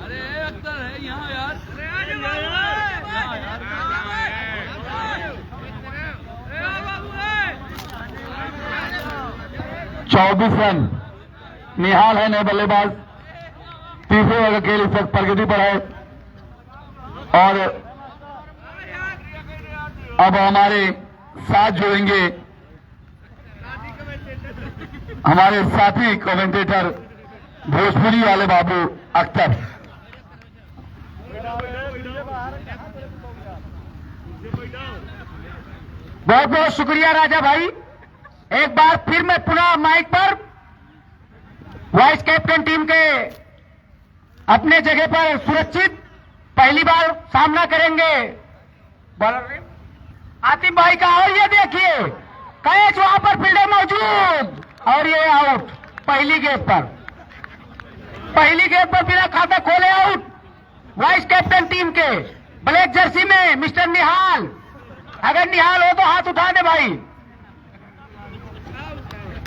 S2: अरे अख्तर है यहाँ यार,
S3: 24 रन। निहाल है नए बल्लेबाज, तीसरे ओवर का खेल इस वक्त प्रगति पर है और अब हमारे साथ जुड़ेंगे हमारे साथी कमेंटेटर भोजपुरी वाले बाबू अख्तर।
S1: बहुत बहुत शुक्रिया राजा भाई। एक बार फिर मैं पुनः माइक पर वाइस कैप्टन टीम के अपने जगह पर सुरक्षित पहली बार सामना करेंगे बॉलर आतिफ भाई का। और ये देखिए कैच वहां पर फील्डर मौजूद और ये आउट पहली गेंद पर बिना खाता खोले आउट वाइस कैप्टन टीम के।
S3: ब्लैक जर्सी में मिस्टर निहाल, अगर निहाल हो तो हाथ उठा दे भाई।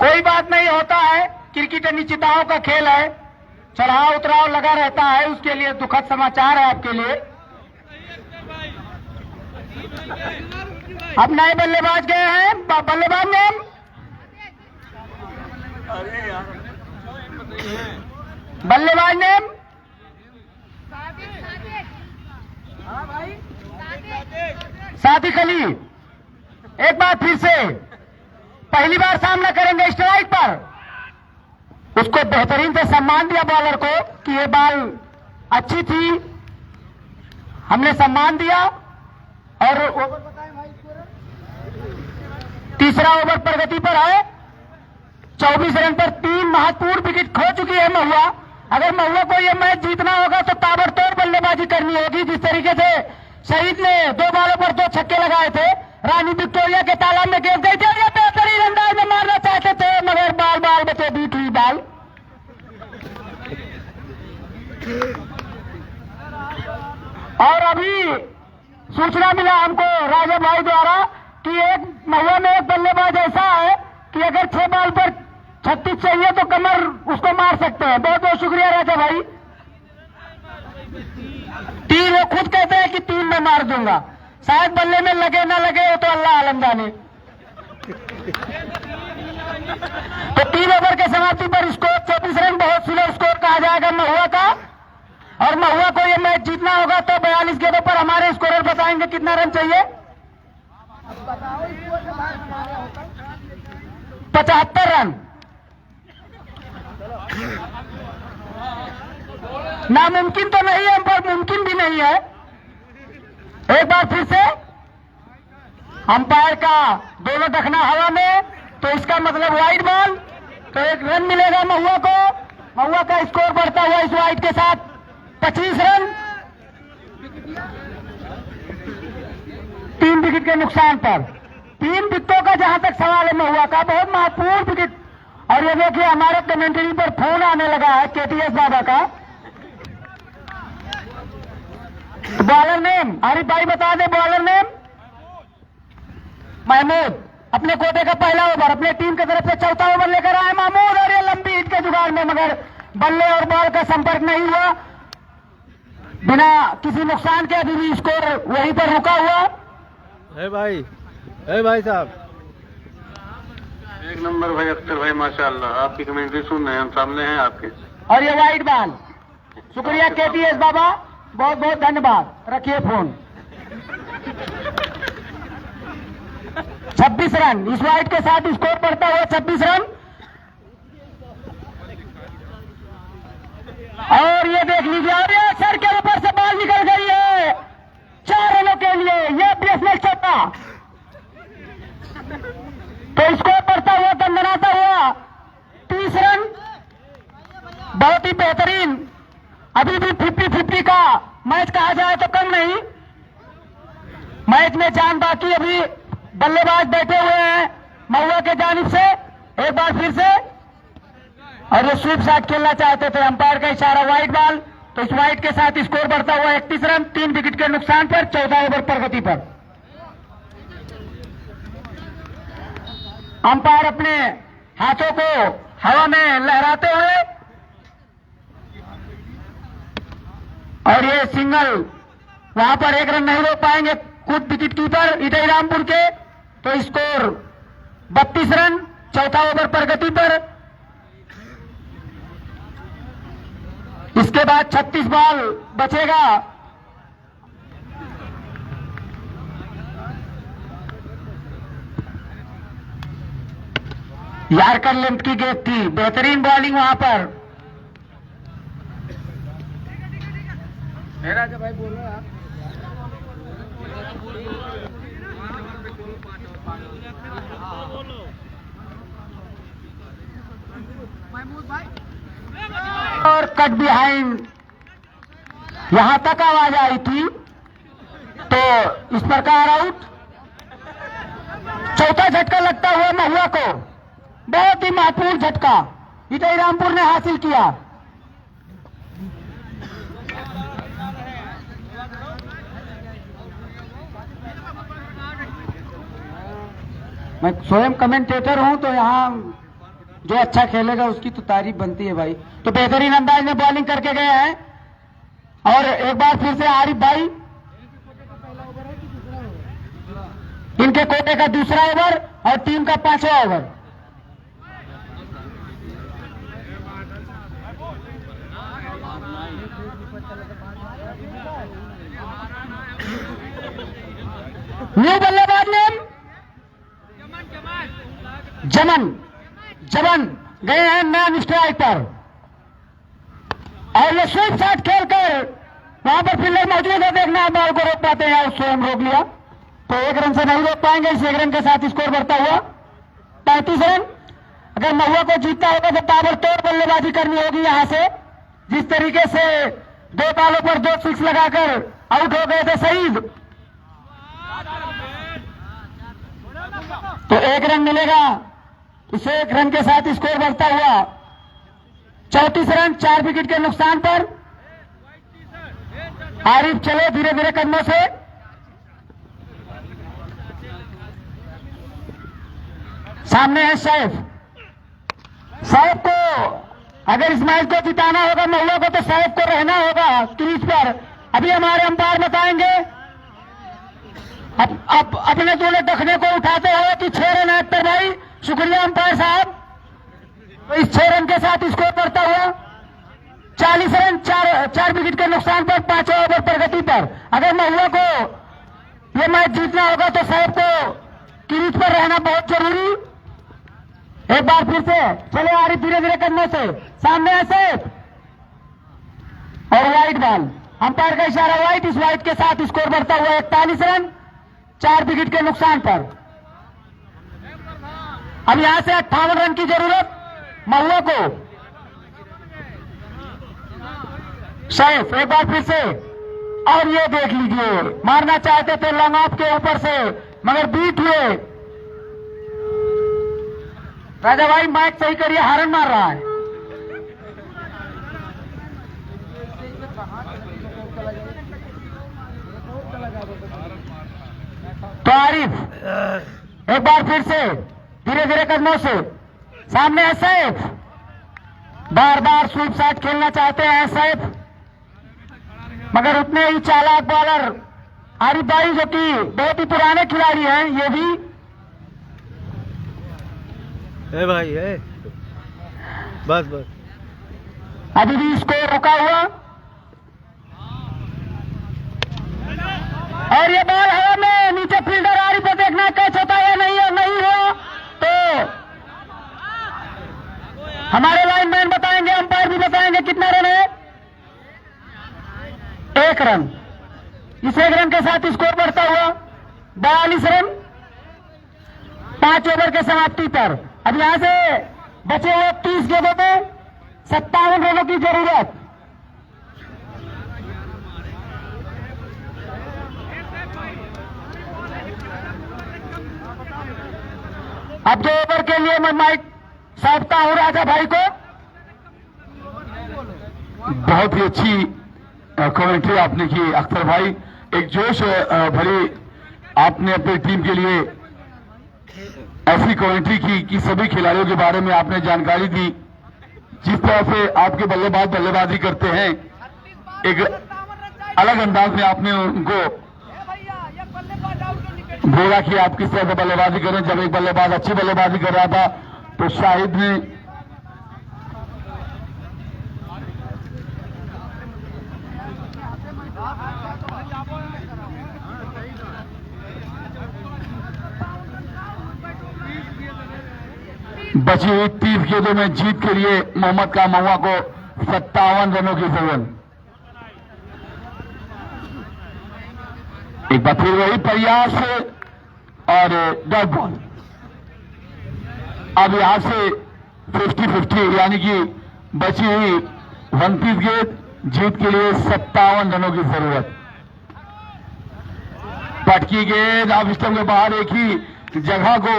S3: कोई बात नहीं, होता है, क्रिकेट निश्चितताओं का खेल है, चढ़ाव उतराव लगा रहता है, उसके लिए दुखद समाचार है आपके लिए। अब नए बल्लेबाज गए हैं, बल्लेबाज नेम बल्लेबाज नेम सादिक अली। एक बार फिर से, पहली बार सामना करेंगे स्ट्राइक पर, उसको बेहतरीन से सम्मान दिया बॉलर को कि ये बॉल अच्छी थी, हमने सम्मान दिया। और तीसरा ओवर प्रगति पर है, 24 रन पर 3 महत्वपूर्ण विकेट खो चुकी है महुआ। अगर महुआ को यह मैच जीतना होगा तो ताबड़तोड़ बल्लेबाजी करनी होगी। जिस तरीके से शहीद ने 2 बॉलों पर 2 छक्के लगाए थे, रानी विक्टोरिया के तालाब में गिर गई थी, ये बेहतरीन अंदाज में मारना चाहते थे, मगर बाल बचे, बीट हुई बाल। और अभी सूचना मिला हमको राजा भाई द्वारा कि एक महुआ में एक बल्लेबाज ऐसा है कि अगर 6 बॉल पर 36 चाहिए तो कमर उसको मार सकते हैं। बहुत बहुत शुक्रिया राजा भाई। 3 वो खुद कहते हैं कि 3 में मार दूंगा, शायद बल्ले में लगे ना लगे वो तो अल्लाह आलम जाने। तो 3 ओवर के समाप्ति पर स्कोर 24 रन, बहुत सुलभ स्कोर कहा जाएगा महुआ का। और महुआ को ये मैच जीतना होगा तो 42 गेंदों पर हमारे स्कोरर बताएंगे कितना रन चाहिए। 75 रन। नामुमकिन तो नहीं है पर मुमकिन भी नहीं है। एक बार फिर से अंपायर का दोनों दखना हवा में, तो इसका मतलब वाइड बॉल, तो 1 रन मिलेगा महुआ को। महुआ का स्कोर बढ़ता हुआ इस वाइड के साथ 25 रन, 3 विकेट के नुकसान पर। 3 विकेटों का जहां तक सवाल है महुआ का, बहुत महत्वपूर्ण विकेट। और ये देखिए हमारे कमेंट्री पर फोन आने लगा है केटीएस बाबा का। बॉलर नेम आरिफ भाई बता दे, बॉलर नेम महमूद। अपने कोटे का पहला ओवर अपने टीम की तरफ से चौथा ओवर लेकर आए महमूद, और ये लंबी हिट के जुगाड़ में मगर बल्ले और बॉल का संपर्क नहीं हुआ, बिना किसी नुकसान के अभी भी स्कोर वहीं पर रुका हुआ
S4: है भाई। भाई साहब,
S2: एक नंबर भाई अख्तर भाई, माशाल्लाह, आपकी कमेंट्री सुन रहे हैं हम, सामने हैं आपके।
S3: और ये वाइड बॉल। शुक्रिया केटीएस बाबा, बहुत बहुत धन्यवाद। रखिए फोन। 26 रन इस वाइड के साथ स्कोर बढ़ता हुआ 26 रन। और ये देख लीजिए, और ये सर के ऊपर से बॉल निकल गई है 4 रनों के लिए। ये बीएसएल चौथा, तो स्कोर बढ़ता हुआ दंडनाता हुआ 30 रन। बहुत ही बेहतरीन, अभी भी 50-50 का मैच कहा जाए तो कम नहीं। मैच में जान बाकी, अभी बल्लेबाज बैठे हुए हैं महुआ के जानिब से। एक बार फिर से, और ये स्वीप शॉट खेलना चाहते थे, अंपायर का इशारा वाइड बॉल। तो इस वाइड के साथ स्कोर बढ़ता हुआ 31 रन, 3 विकेट के नुकसान पर, 14 ओवर प्रगति पर। अंपायर अपने हाथों को हवा में लहराते हुए, और ये सिंगल वहां पर 1 रन नहीं रोक पाएंगे खुद विकेट कीपर इटई रामपुर के। तो स्कोर 32 रन, चौथा ओवर प्रगति पर। इसके बाद 36 बॉल बचेगा। यार्कर लेंथ की गेंद थी, बेहतरीन बॉलिंग वहां पर।
S2: राजा भाई बोल रहे हैं आप।
S3: और कट बिहाइंड यहां तक आवाज आई थी, तो इस प्रकार आउट। चौथा झटका लगता हुआ महुआ को, बहुत ही महत्वपूर्ण झटका इटई रामपुर ने हासिल किया।
S5: मैं स्वयं कमेंटेटर हूं, तो यहाँ जो अच्छा खेलेगा उसकी तो तारीफ बनती है भाई। तो बेहतरीन अंदाज में बॉलिंग करके गए हैं, और एक बार फिर से आरिफ भाई, इनके कोटे का दूसरा ओवर और टीम का 5वां ओवर। न्यू बल्लेबाज नेम जमन गए हैं नॉन स्ट्राइकर, और ये स्वीप शॉट खेलकर वहां पर फील्डर मौजूद है, देखना है बॉल को रोक पाते हैं या स्वयं रोक लिया, तो 1 रन से नहीं रोक पाएंगे। इस 1 रन के साथ स्कोर बढ़ता हुआ 35 रन। अगर महुआ को जीतना होगा तो ताबड़तोड़ बल्लेबाजी करनी होगी यहां से। जिस तरीके से 2 बॉलों पर 2 सिक्स लगाकर आउट हो गए थे सईद, तो 1 रन मिलेगा। इस 1 रन के साथ स्कोर बढ़ता हुआ 34 रन 4 विकेट के नुकसान पर। आरिफ चले धीरे धीरे कदमों से, सामने है सैफ को अगर इस मैच को जिताना होगा महुआ को, तो सैफ को रहना होगा क्रीज पर। अभी हमारे अंपायर बताएंगे। अब अपने दूल्हे दखने को उठाते हुए कि 6 रन है अख्तर भाई, शुक्रिया अंपायर साहब। तो इस 6 रन के साथ स्कोर बढ़ता हुआ 40 रन 4 विकेट के नुकसान पर 5वां ओवर प्रगति पर। अगर महुआ को ये मैच जीतना होगा तो सैफ को क्रीज पर रहना बहुत जरूरी। एक बार फिर से चले आरिफ धीरे धीरे करने से, सामने है सैफ और वाइट बॉल, अंपायर का इशारा वाइट। इस वाइट के साथ स्कोर बढ़ता हुआ 41 रन 4 विकेट के नुकसान पर। अब यहां से 58 रन की जरूरत महुआ को। सैफ एक बार फिर से, और ये देख लीजिए मारना चाहते थे लॉन्ग ऑफ के ऊपर से, मगर बीट हुए। राजा भाई माइक सही करिए, हारन मार रहा है। तो आरिफ एक बार फिर से धीरे धीरे कदमों से, सामने है सैफ, बार बार स्वीप शॉट खेलना चाहते हैं सैफ, मगर उतने ही चालाक बॉलर आरिफ भाई जो कि बहुत ही पुराने खिलाड़ी हैं ये भी।
S4: है भाई है, बस
S5: अभी भी स्कोर रुका हुआ, और ये बॉल हवा में, नीचे फील्डर आरिफ को देखना कैच होता है या नहीं, और नहीं हुआ तो हमारे लाइनमैन बताएंगे, अंपायर भी बताएंगे कितना रन है। 1 रन। इस 1 रन के साथ स्कोर बढ़ता हुआ 42 रन 5 ओवर के समाप्ति पर। अब यहां से बचे हुए 30 गेंदों में 57 रनों की जरूरत। अब 2 ओवर के लिए मैं माइक सौंपता हूं राजा भाई को।
S3: बहुत ही अच्छी कमेंट्री आपने की अख्तर भाई, एक जोश भरी आपने अपनी टीम के लिए ऐसी कमेंट्री की कि सभी खिलाड़ियों के बारे में आपने जानकारी दी। जिस तरह से आपके बल्लेबाज बल्लेबाजी करते हैं, एक अलग अंदाज में आपने उनको बोला कि आप किस तरह से बल्लेबाजी करें। जब एक बल्लेबाज अच्छी बल्लेबाजी कर रहा था तो शाहिद ने बची हुई 30 गेंदों में जीत के लिए मोहम्मद का महुआ को 57 रनों की जरूरत। एक बार फिर वही प्रयास और डॉट बॉल। अब यहां से 50-50 यानी कि बची हुई 29 गेंद, जीत के लिए 57 रनों की जरूरत। पटकी गेंद अब स्टंप के बाहर, एक ही जगह को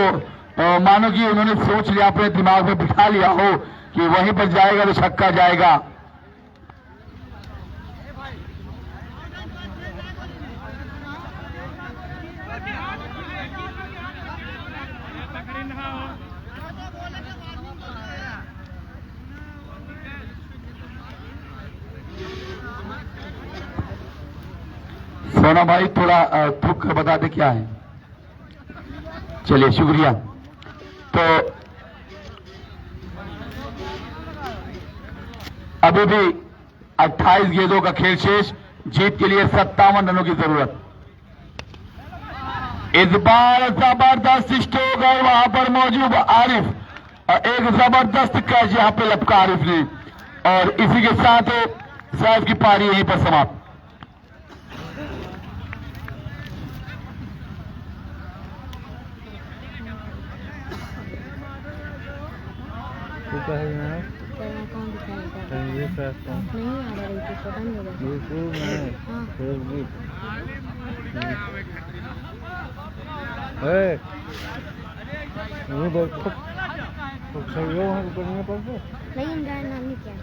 S3: मानो कि उन्होंने सोच लिया, अपने दिमाग में बिठा लिया हो कि वहीं पर जाएगा तो छक्का जाएगा।
S1: सोना भाई थोड़ा थूक कर बता दे क्या है। चलिए शुक्रिया। तो अभी भी 28 गेंदों का खेल शेष, जीत के लिए 57 रनों की जरूरत। इस बार जबरदस्त स्ट्रोक है वहां पर मौजूद आरिफ, और एक जबरदस्त कैच यहां पे लपका आरिफ ने, और इसी के साथ सैफ की पारी यहीं पर समाप्त।
S6: कौन दिखाएगा? नहीं आ रहा है, पता नहीं होगा। नहीं इमरान नाम क्या?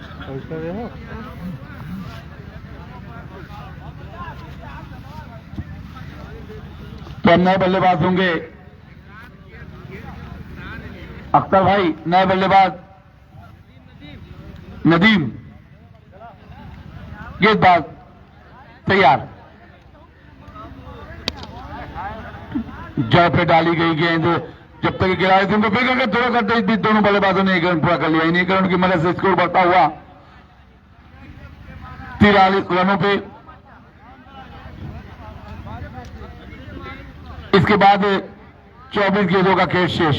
S1: तो नए बल्लेबाज होंगे अख्तर भाई, नए बल्लेबाज नदीम, गेंदबाज तैयार। जड़ पे डाली गई गेंद, जब तक खिलाड़ी थे उनको फिर करके थोड़ा करते दोनों बल्लेबाजों ने एक रन पूरा कर लिया। इन्हीं रन की मदद से स्कोर बढ़ता हुआ 43 रनों पे। इसके बाद 24 गेंदों का खेल शेष।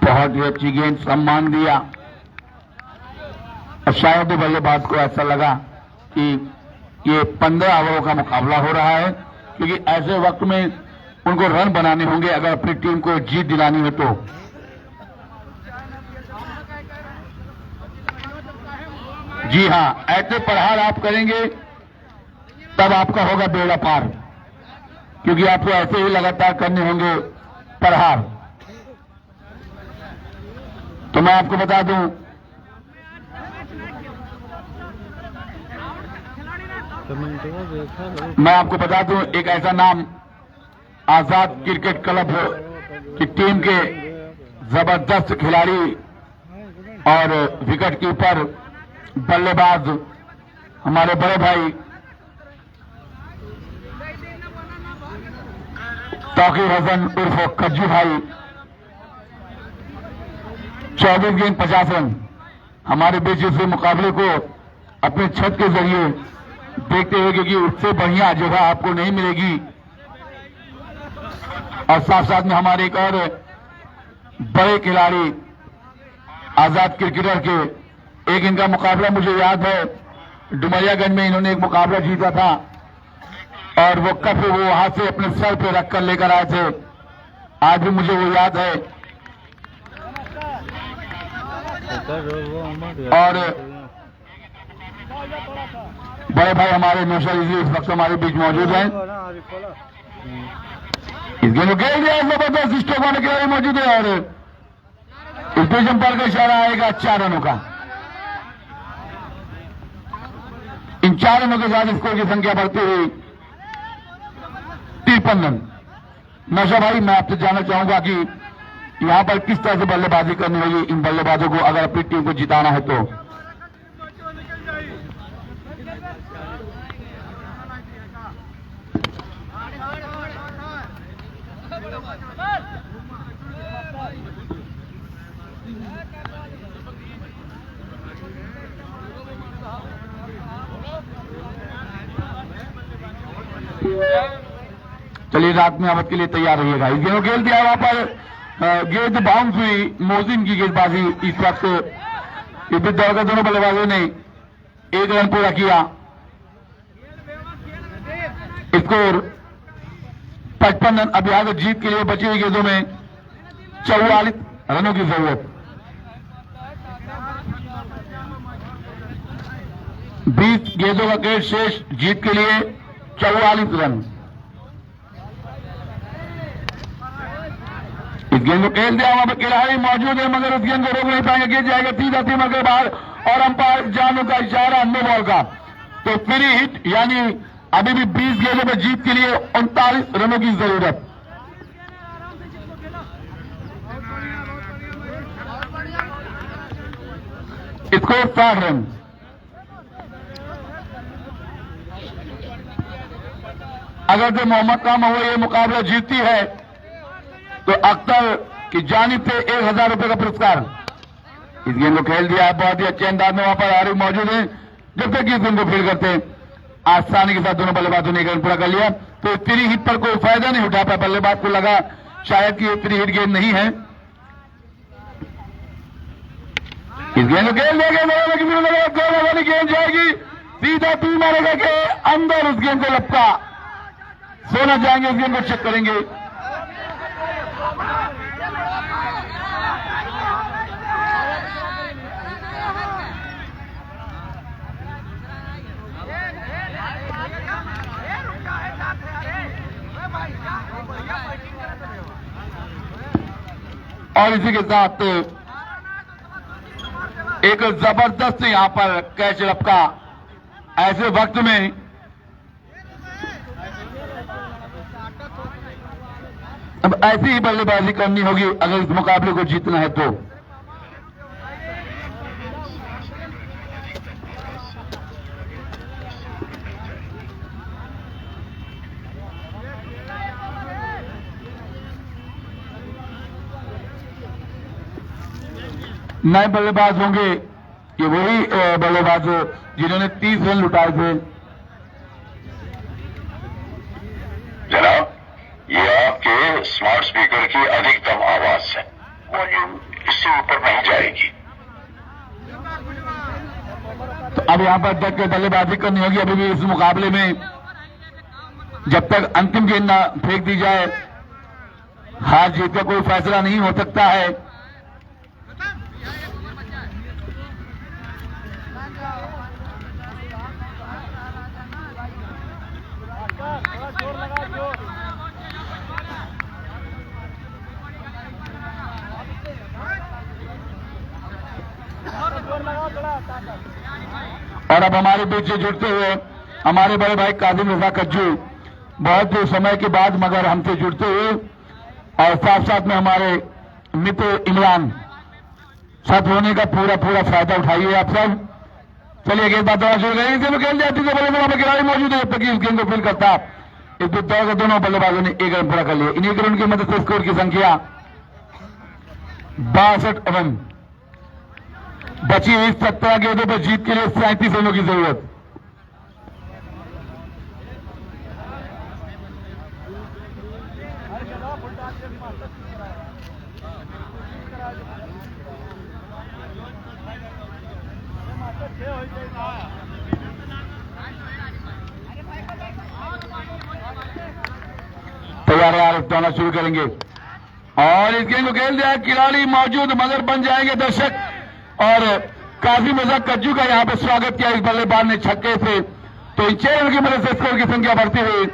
S1: बहुत ही अच्छी गेंद, सम्मान दिया, और शायद बल्लेबाज को ऐसा लगा कि ये 15 ओवरों का मुकाबला हो रहा है, क्योंकि ऐसे वक्त में उनको रन बनाने होंगे अगर अपनी टीम को जीत दिलानी है तो। जी हां, ऐसे प्रहार आप करेंगे तब आपका होगा बेड़ा पार, क्योंकि आपको ऐसे ही लगातार करने होंगे प्रहार। तो मैं आपको बता दूं, एक ऐसा नाम आजाद क्रिकेट क्लब की टीम के जबरदस्त खिलाड़ी और विकेट कीपर बल्लेबाज हमारे बड़े भाई तौकीर हसन उर्फ कज्जू भाई, 24 गेंद 50 रन। हमारे बीच इस मुकाबले को अपने छत के जरिए देखते हुए, क्योंकि उससे बढ़िया जगह आपको नहीं मिलेगी, और साथ साथ में हमारे एक और बड़े खिलाड़ी आजाद क्रिकेटर के एक इनका मुकाबला मुझे याद है, डुमरियागंज में इन्होंने एक मुकाबला जीता था, और वो कप वो वहां से अपने सर पे रखकर लेकर आए थे। आज भी मुझे वो याद है। और बड़े भाई हमारे नौशाद इस वक्त हमारे बीच मौजूद हैं। इस गेंद को खेल दिया जबरदस्त स्ट्रोक वाले खिलाड़ी मौजूद है, और इस पे जंपर का इशारा आएगा 4 रनों का। इन 4 रनों के साथ स्कोर की संख्या बढ़ती हुई 53 रन। नौशाद भाई, मैं आपसे जानना चाहूंगा कि यहां पर किस तरह से बल्लेबाजी करनी होगी इन बल्लेबाजों को अगर अपनी टीम को जिताना है तो। चलिए, रात में आवत के लिए तैयार रहिएगा। इस गेंद खेल दिया, वहां पर गेंद बाउंस हुई, मोहसिन की गेंदबाजी। इस वक्त इस दौर के दोनों बल्लेबाजों ने 1 रन पूरा किया। Score 55 run. अब यहां जीत के लिए बची हुई गेंदों में 44 रनों की जरूरत। 20 गेंदों का खेल शेष, जीत के लिए 44 रन। इस गेंद को खेल दिया, वहां पर खिलाड़ी मौजूद है मगर उस गेंद को रोक नहीं पाएंगे। गिर जाएगा सीधा सीमा के बाहर, और अंपायर जानू का इशारा नो बॉल का। तो फ्री हिट, यानी अभी भी 20 गेंदों में जीत के लिए 39 रनों की जरूरत। Score 60 run. अगर जो मोहम्मद का महुआ ये मुकाबला जीतती है तो अख्तर की जानिब से 1000 रुपए का पुरस्कार। इस गेंद को खेल दिया है बहुत ही अच्छे अंदाज में, वहां पर आरिफ मौजूद है। जब तक इस गेंद को फील्ड करते हैं आसानी के साथ दोनों बल्लेबाजों ने रन पूरा कर लिया। तो 3 हिट पर कोई फायदा नहीं उठा पाया, बल्लेबाज को लगा शायद कि 3 हिट गेंद नहीं है। इस गेंद को खेल दिया वाली गेंद जाएगी, सीधा 3 मारेगा के अंदर उस गेंद को लपका। सोना जाएंगे, उस गेंद को चेक करेंगे। और इसी के साथ एक जबरदस्त यहां पर कैच लपका। ऐसे वक्त में अब ऐसी ही बल्लेबाजी करनी होगी अगर इस मुकाबले को जीतना है तो। नए बल्लेबाज होंगे, ये वही बल्लेबाज जिन्होंने 30 रन लुटाए थे।
S3: जनाब, ये आपके स्मार्ट स्पीकर की अधिकतम आवाज है, वॉल्यूम इससे ऊपर नहीं जाएगी।
S1: तो अब यहां पर तक बल्लेबाजी करनी होगी अभी भी इस मुकाबले में, जब तक अंतिम गेंद न फेंक दी जाए हार जीत का कोई फैसला नहीं हो सकता है। और अब हमारे बीच से जुड़ते हुए हमारे बड़े भाई कादिम रजा कज्जू, बहुत समय के बाद मगर हमसे जुड़ते हुए, और साथ साथ में हमारे मित्र इमरान, साथ होने का पूरा फायदा उठाइए आप सब। चलिए गेंदबाज दौड़ शुरू करेंगे, इसमें खेल जाती है बल्लेबाज में खिलाड़ी मौजूद है, जब तक इस गेंद को फील्ड करता। इस दौड़ के दोनों बल्लेबाजों ने 1 रन पूरा कर लिया। इन्हीं रन की मदद से स्कोर की संख्या 62 रन। बची हुई 17 गेंदों पर जीत के लिए 37 रनों की जरूरत। तैयार है, दौड़ना शुरू करेंगे और इस गेंद को खेल दिया। खिलाड़ी मौजूद मगर बन जाएंगे दर्शक, और काफी मजा कज्जू का यहां पर स्वागत किया इस बल्लेबाज ने छक्के से। तो इन 6 रन की मदद से स्कोर की संख्या बढ़ती हुई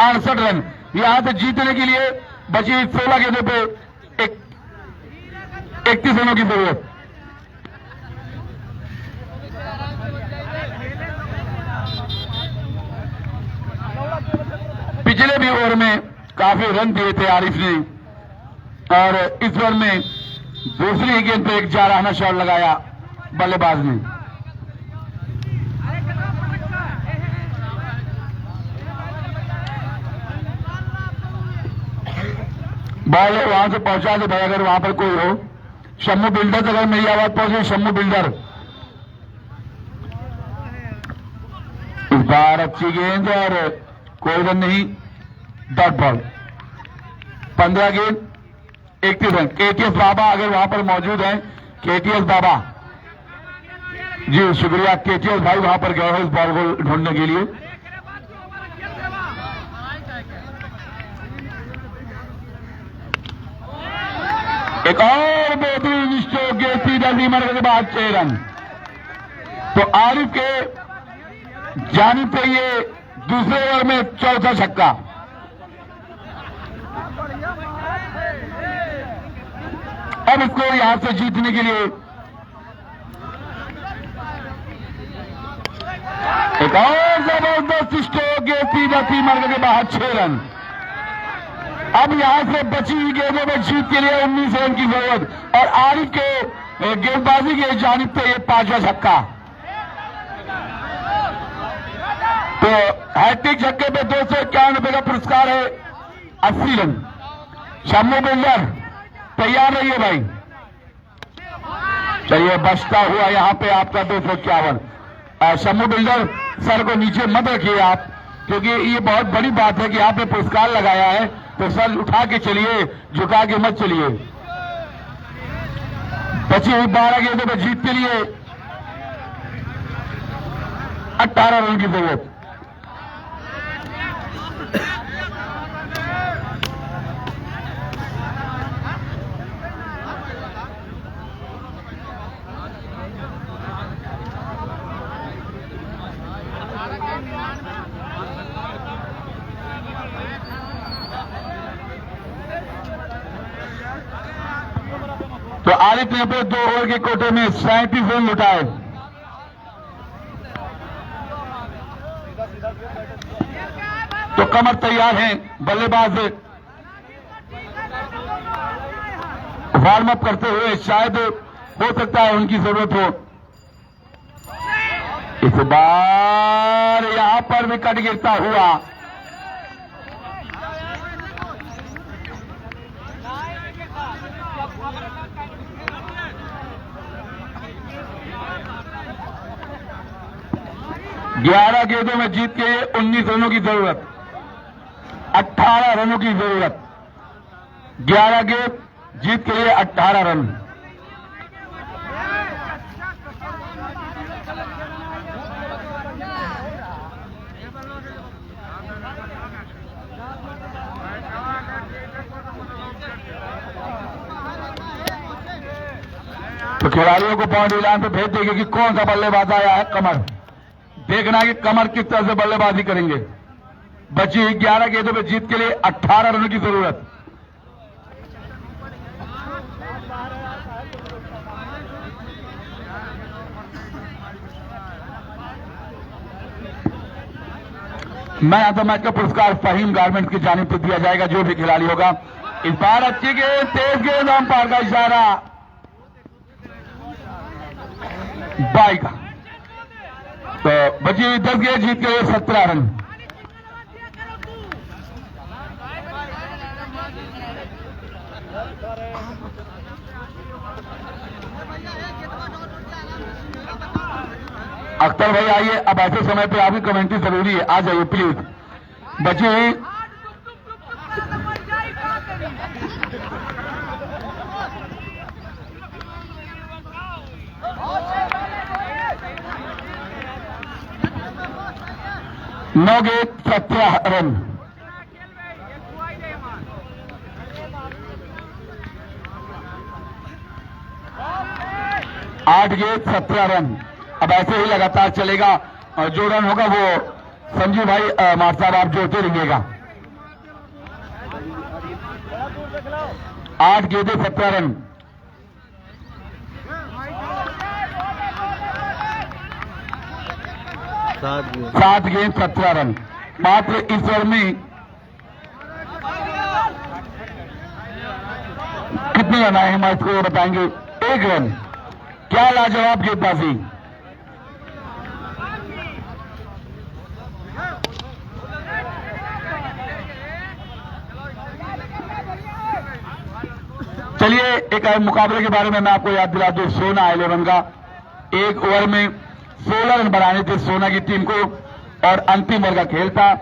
S1: 68 रन। यहां से जीतने के लिए बची हुई 16 गेंदों पे 31 रनों की जरूरत। पिछले भी ओवर में काफी रन दिए थे आरिफ ने, और इस ओवर में दूसरी ही गेंद पे एक जारहाना शॉट लगाया बल्लेबाज ने। बॉल वहां से पहुंचा दे भाई, अगर वहां पर कोई हो। शम्मू बिल्डर, अगर मेरी आवाज पहुंचे, शम्मू बिल्डर। इस बार अच्छी गेंद और कोई रन नहीं, डॉट बॉल। 15 गेंद 31 रन। केटीएस बाबा अगर वहां पर मौजूद हैं, केटीएस बाबा जी शुक्रिया, केटीएस भाई वहां पर गए हैं इस बॉल को ढूंढने के लिए। एक और बेहतरीन स्ट्रोक के सीधा सीमर के बाद 6 रन। तो आरिफ के जानिब से ये दूसरे ओवर में चौथा छक्का। अब इसको यहां से जीतने के लिए एक और जबरदस्त स्ट्रोक
S3: गेंद सीधा तीन के बाहर 6 रन। अब यहां से बची हुई गेंदों में जीत के लिए 19 रन की जरूरत और आरिफ के गेंदबाजी की जानिब पे ये 5वां छक्का। तो हैट्रिक छक्के पे 251 का पुरस्कार है 80 रन। शम्मू बिल्डर तैयार रहिए भाई। चलिए बचता हुआ यहां पे आपका 251। शम्मू बिल्डर सर को नीचे मत रखिए आप, क्योंकि ये बहुत बड़ी बात है कि आपने पुरस्कार लगाया है तो सर उठा के चलिए, झुका के मत चलिए। बची हुई 12 गेंदों में जीत के लिए 18 रन की जरूरत। तो आरिफ ने अपने 2 ओवर के कोटे में 37 रन लुटाए। तो कमर तैयार हैं, बल्लेबाज वार्म अप करते हुए, शायद हो सकता है उनकी जरूरत हो। इस बार यहां पर विकेट गिरता हुआ। ग्यारह गेंदों में जीत के 19 रनों की जरूरत, 18 रनों की जरूरत। 11 गेंद जीत के लिए 18 रन। तो खिलाड़ियों को बाउंड्री लाइन पे भेज देंगे कि कौन सा बल्लेबाज आया है। कमर देखना है कि कमर किस तरह से बल्लेबाजी करेंगे। बची 11 गेंदों में जीत के लिए 18 रनों की जरूरत। मैन ऑफ द मैच का पुरस्कार फहीम गारमेंट्स की जानिब से दिया जाएगा, जो भी खिलाड़ी होगा। इस बार अच्छी गेंद, तेज गेंद, अंपायर का इशारा, बाई का। तो बची हुई 10 गेंद जीत के लिए 17 रन। अख्तर भाई आइए, अब ऐसे समय पे आपकी कमेंट्री जरूरी है, आ जाइए प्लीज। बची हुई नौ गेंद 17 रन। आठ गेंद 17 रन। अब ऐसे ही लगातार चलेगा और जो रन होगा वो संजीव भाई मार साहब आप जोड़ते रहिएगा। 8 गेंदे 17 रन। सात गेंद 17 रन। मात्र इस ओवर में कितने रन आए हमारे को बताएंगे। 1 रन। क्या लाजवाब गेंदबाजी। चलिए एक मुकाबले के बारे में मैं आपको याद दिला दूं। सोना 11 का 1 ओवर में 16 रन बनाने थे सोना की टीम को और अंतिम ओवर का खेल था।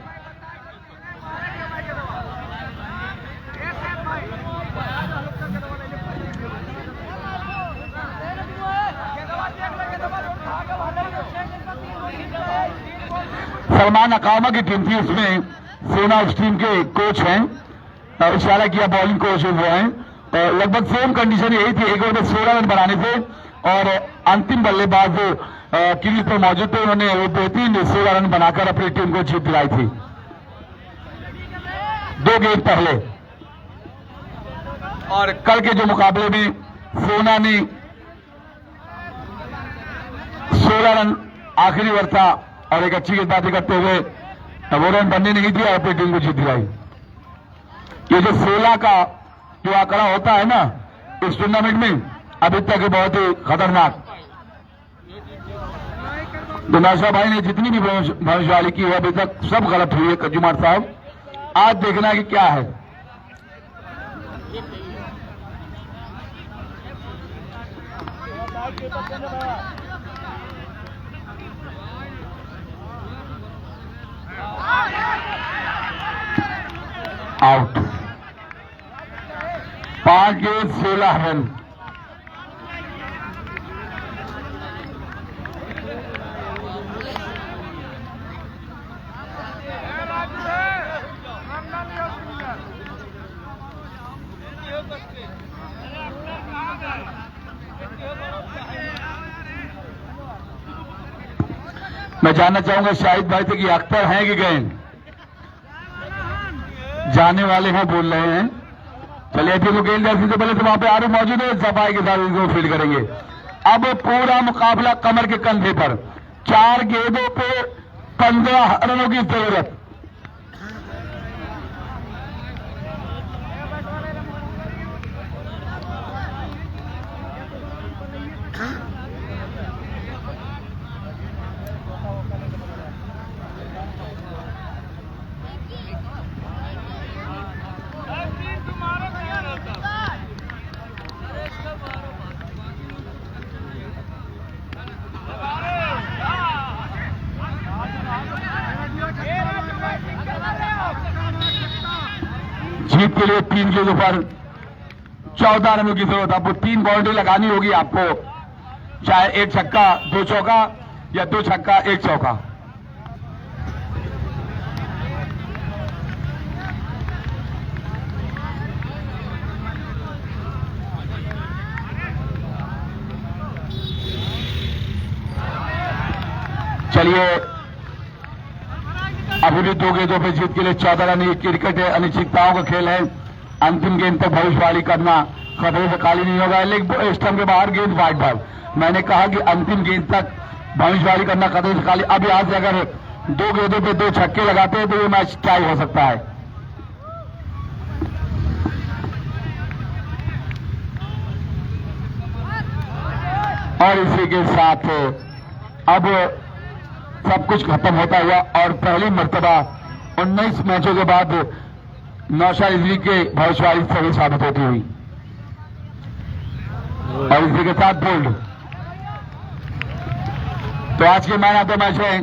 S3: सलमान अकामा की टीम थी, उसमें सोना उस टीम के कोच हैं, इशारा किया बॉलिंग कोच वो हैं। लगभग सेम कंडीशन यही थी, 1 ओवर में 16 रन बनाने थे और अंतिम बल्लेबाज क्रीज पर मौजूद थे, उन्होंने वो 16 रन बनाकर अपनी टीम को जीत दिलाई थी 2 गेंद पहले। और कल के जो मुकाबले में सोना ने 16 रन आखिरी ओवर था और एक अच्छी गेंदबाजी करते हुए वो रन बनने नहीं दिया, अपनी टीम को जीत दिलाई। ये जो 16 का जो आंकड़ा होता है ना इस टूर्नामेंट में, अभी तक बहुत ही खतरनाक। दिनाशा भाई ने जितनी भी भविष्यवाणी की है अभी तक सब गलत हुई है कंजुमार साहब। आज देखना है कि क्या है। आउट। 5 गेंद 16 रन। मैं जानना चाहूंगा शाहिद भाई से कि अख्तर हैं कि गए? जाने वाले हैं बोल रहे हैं। चलिए अभी को गेंद जैसे से पहले तो वहां पे आरू मौजूद है, सफाई के साथ इसको फील्ड करेंगे। अब पूरा मुकाबला कमर के कंधे पर। 4 गेंदों पे 15 रनों की जरूरत। जीत के लिए 3 गेंदों पर 14 रनों की जरूरत। आपको 3 बाउंड्री लगानी होगी आपको, चाहे 1 छक्का 2 चौका या 2 छक्का 1 चौका। चलिए अभी भी 2 गेंदों पे जीत के लिए 14 रन। ये क्रिकेट है, अनिश्चितताओं का खेल है। अंतिम गेंद तक भविष्यवाणी करना खतरे से खाली नहीं होगा। लेग स्टंप के बाहर गेंद वाइड बॉल। मैंने कहा कि अंतिम गेंद तक भविष्यवाणी करना खतरे से खाली। अब यहां से अगर 2 गेंदों पे 2 छक्के लगाते हैं तो ये मैच टाई हो सकता है। और इसी के साथ अब सब कुछ खत्म होता हुआ और पहली मर्तबा 19 मैचों के बाद नौशाद इजली के भविष्यवाणी सही साबित होती हुई। और इसी के साथ बोल्ड। तो आज के मैन ऑफ द मैच है